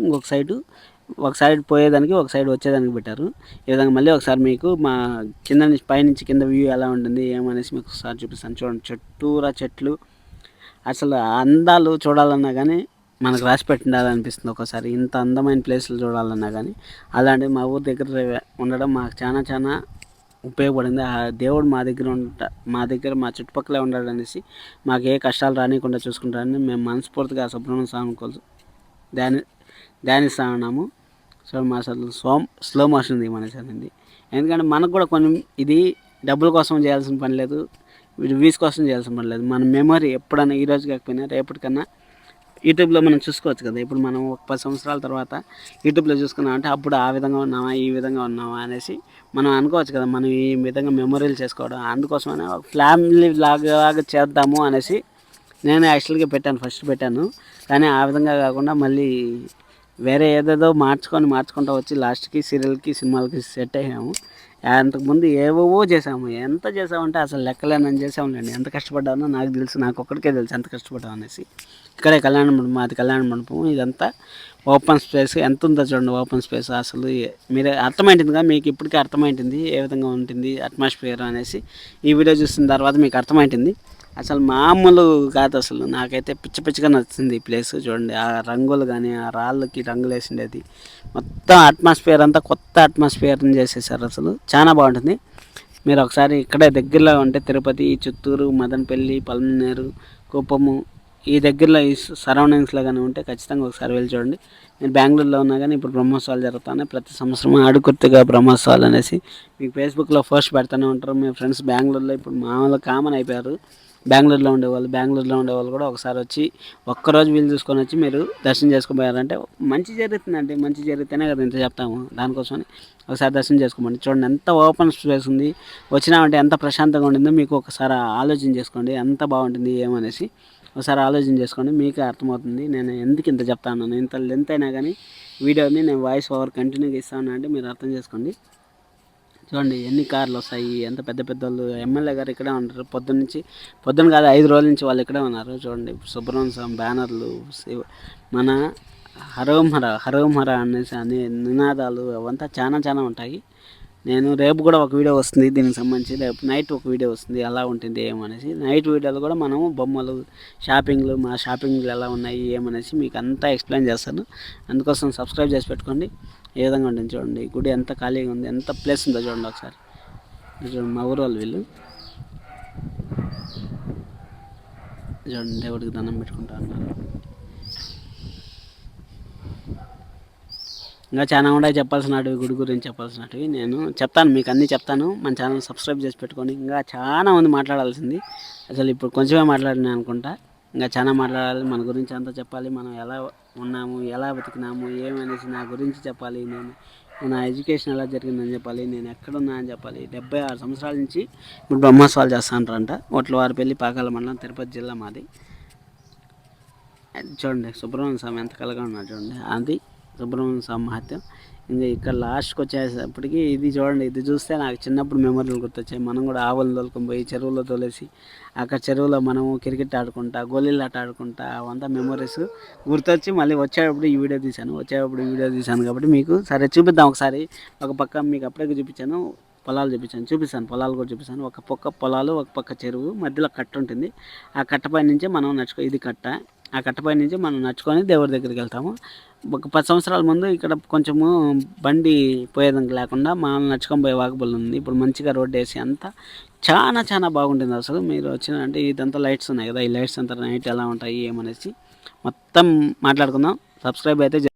ఒక సైడ్ పోయేదానికి, ఒక సైడ్ వచ్చేదానికి పెట్టారు. ఈ విధంగా మళ్ళీ ఒకసారి మీకు మా కింద నుంచి పైనుంచి కింద వ్యూ ఎలా ఉంటుంది ఏమనేసి మీకు ఒకసారి చూపిస్తాను. చూడండి, చుట్టూరా చెట్లు. అసలు అందాలు చూడాలన్నా కానీ మనకు రాసి పెట్టిండాలనిపిస్తుంది ఒకసారి. ఇంత అందమైన ప్లేసులు చూడాలన్నా కానీ అలాంటివి మా ఊరి దగ్గర ఉండడం మాకు చాలా ఉపయోగపడింది. ఆ దేవుడు మా చుట్టుపక్కలే ఉండాడు అనేసి మాకు ఏ కష్టాలు రానికుండా చూసుకుంటారని మేము మనస్ఫూర్తిగా సుబ్రహ్మణ్య స్వామి ధ్యానిస్తూ ఉన్నాము. సో మా అసలు స్లో మోషన్ ఇది మన చదివింది. ఎందుకంటే మనకు కూడా కొన్ని ఇది డబ్బుల కోసం చేయాల్సిన పని లేదు, వ్యూస్ కోసం చేయాల్సిన పని లేదు. మన మెమరీ ఎప్పుడైనా ఈ రోజు కాకపోయినా రేపటికన్నా యూట్యూబ్లో మనం చూసుకోవచ్చు కదా. ఇప్పుడు మనం ఒక 10 సంవత్సరాల తర్వాత యూట్యూబ్లో చూసుకున్నామంటే అప్పుడు ఆ విధంగా ఉన్నామా ఈ విధంగా ఉన్నామా అనేసి మనం అనుకోవచ్చు కదా. మనం ఈ విధంగా మెమరీలు చేసుకోవడం అందుకోసమనే ఒక ఫ్యామిలీ లాగా చేద్దాము అనేసి నేను యాక్చువల్గా ఫస్ట్ పెట్టాను. కానీ ఆ విధంగా కాకుండా మళ్ళీ వేరే ఏదేదో మార్చుకుంటూ వచ్చి లాస్ట్కి సీరియల్కి సినిమాలకి సెట్ అయ్యాము. అంతకుముందు ఏవేవో చేసాము. ఎంత చేసామంటే అసలు లెక్కలేనని చేసాములేండి. ఎంత కష్టపడ్డానో నాకు తెలుసు, నాకు ఒక్కడికే తెలుసు ఎంత కష్టపడ్డాం అనేసి. ఇక్కడే కళ్యాణ మండపం, అది కళ్యాణ మండపం. ఇదంతా ఓపెన్ స్పేస్. ఎంత ఉందో చూడండి ఓపెన్ స్పేస్. అసలు మీరు అర్థమైంటుందిగా, మీకు ఇప్పటికే అర్థమైంటుంది ఏ విధంగా ఉంటుంది అట్మాస్ఫియర్ అనేసి. ఈ వీడియో చూసిన తర్వాత మీకు అర్థమైంటుంది. అసలు మామూలు కాదు. అసలు నాకైతే పిచ్చిగా నచ్చింది ఈ ప్లేస్. చూడండి, ఆ రంగులు కానీ ఆ రాళ్ళకి రంగులు వేసిండేది మొత్తం అట్మాస్ఫియర్ అంతా కొత్త అట్మాస్ఫియర్ని చేసేసారు. అసలు చాలా బాగుంటుంది. మీరు ఒకసారి ఇక్కడే దగ్గరలో ఉంటే తిరుపతి, చిత్తూరు, మదనపల్లి, పల్మనేరు, కుప్పము ఈ దగ్గరలో ఈ సరౌండింగ్స్లో కానీ ఉంటే ఖచ్చితంగా ఒకసారి వెళ్ళి చూడండి. నేను బెంగళూరులో ఉన్నా కానీ ఇప్పుడు బ్రహ్మోత్సవాలు జరుగుతున్నాయి. ప్రతి సంవత్సరం అడుగుర్తిగా బ్రహ్మోత్సవాలు అనేసి మీకు ఫేస్బుక్లో పోస్ట్ పెడుతూనే ఉంటారు. మీ ఫ్రెండ్స్ బెంగళూరులో ఇప్పుడు మామూలుగా కామన్ అయిపోయారు. బెంగళూరులో ఉండేవాళ్ళు కూడా ఒకసారి వచ్చి ఒక్కరోజు వీలు చూసుకొని వచ్చి మీరు దర్శనం చేసుకోబోయారంటే మంచి జరుగుతుందండి. మంచి జరిగితేనే కదా ఇంత చెప్తాము. దానికోసమని ఒకసారి దర్శనం చేసుకోమండి. చూడండి ఎంత ఓపెన్ స్పేస్ ఉంది. వచ్చినామంటే ఎంత ప్రశాంతంగా ఉండిందో మీకు ఒకసారి ఆలోచన చేసుకోండి. ఎంత బాగుంటుంది ఏమనేసి ఒకసారి ఆలోచన చేసుకోండి, మీకే అర్థమవుతుంది. నేను ఎందుకు ఇంత చెప్తాను, ఇంత లెంత్ అయినా కానీ వీడియోని నేను వాయిస్ ఓవర్ కంటిన్యూగా ఇస్తాను అంటే మీరు అర్థం చేసుకోండి. చూడండి ఎన్ని కార్లు వస్తాయి, ఎంత పెద్ద వాళ్ళు. ఎమ్మెల్యే గారు ఇక్కడే ఉంటారు. పొద్దున్న కాదు 5 రోజుల నుంచి వాళ్ళు ఇక్కడే ఉన్నారు. చూడండి సుబ్రహ్మణ్య స్వామి బ్యానర్లు, మన హరోం హర అనేసి అనే నినాదాలు అవంతా చాలా ఉంటాయి. నేను రేపు కూడా ఒక వీడియో వస్తుంది దీనికి సంబంధించి, రేపు నైట్ ఒక వీడియో వస్తుంది ఎలా ఉంటుంది ఏమనేసి. నైట్ వీడియోలో కూడా మనము బొమ్మలు షాపింగ్లు, మా షాపింగ్లు ఎలా ఉన్నాయి ఏమనేసి మీకు అంతా ఎక్స్ప్లెయిన్ చేస్తాను. అందుకోసం సబ్స్క్రైబ్ చేసి పెట్టుకోండి. ఏ విధంగా ఉంటుంది చూడండి, గుడి ఎంత ఖాళీగా ఉంది, ఎంత ప్లేస్ ఉందో చూడండి ఒకసారి. చూడండి మా ఊరు వాళ్ళు వీళ్ళు. చూడండి దేవుడికి దండం పెట్టుకుంటా ఉన్నారు. ఇంకా చాలా ఉన్నాయి చెప్పాల్సినవి, గుడి గురించి చెప్పాల్సినవి. నేను చెప్తాను, మీకు అన్నీ చెప్తాను. మన ఛానల్ సబ్స్క్రైబ్ చేసి పెట్టుకొని. ఇంకా చాలా మంది మాట్లాడాల్సింది, అసలు ఇప్పుడు కొంచెమే మాట్లాడినా అనుకుంటా. ఇంకా చాలా మాట్లాడాలి, మన గురించి అంతా చెప్పాలి, మనం ఎలా ఉన్నాము, ఎలా బతికినాము ఏమనేసి నా గురించి చెప్పాలి. నా ఎడ్యుకేషన్ ఎలా జరిగిందని చెప్పాలి, నేను ఎక్కడున్నా అని చెప్పాలి. 76 సంవత్సరాల నుంచి ఇప్పుడు బ్రహ్మోత్సవాలు చేస్తానంటారంట. ఒట్లవారిపల్లి, పాకాల మండలం, తిరుపతి జిల్లా మాది. చూడండి సుబ్రహ్మణ్య స్వామి ఎంత కలగా ఉన్నాడు చూడండి, అది సుబ్రహ్మణ్య స్వామి మహత్యం. ఇంకా ఇక్కడ లాస్ట్కి వచ్చేటప్పటికి ఇది చూడండి, ఇది చూస్తే నాకు చిన్నప్పుడు మెమరీలు గుర్తొచ్చాయి. మనం కూడా ఆవులను తోలుకొని పోయి చెరువులో తోలేసి అక్కడ చెరువులో మనము క్రికెట్ ఆడుకుంటా, గోళీలు ఆట ఆడుకుంటా, అవంతా మెమరీస్ గుర్తొచ్చి మళ్ళీ వచ్చేటప్పుడు ఈ వీడియో తీశాను కాబట్టి మీకు సరే చూపిద్దాం ఒకసారి. ఒక పక్క మీకు అప్పుడే చూపించాను, పొలాలు చూపిస్తాను, పొలాలు కూడా చూపిస్తాను. ఒక పక్క పొలాలు, ఒక పక్క చెరువు, మధ్యలో కట్ట ఉంటుంది. ఆ కట్టపై నుంచి మనం ఇది కట్ట, ఆ కట్టపై నుంచి మనం నడుచుకొని దేవుడి దగ్గరికి వెళ్తాము. ఒక 10 సంవత్సరాల ముందు ఇక్కడ కొంచెము బండి పోయేదానికి లేకుండా మనం నడుచుకొని పోయే వాకబుల్ ఉంది. ఇప్పుడు మంచిగా రోడ్డు వేసి అంతా చాలా బాగుంటుంది. అసలు మీరు వచ్చినారంటే ఇదంతా లైట్స్ ఉన్నాయి కదా, ఈ లైట్స్ అంతా నైట్ ఎలా ఉంటాయి ఏమనేసి మొత్తం మాట్లాడుకుందాం. సబ్స్క్రైబ్ అయితే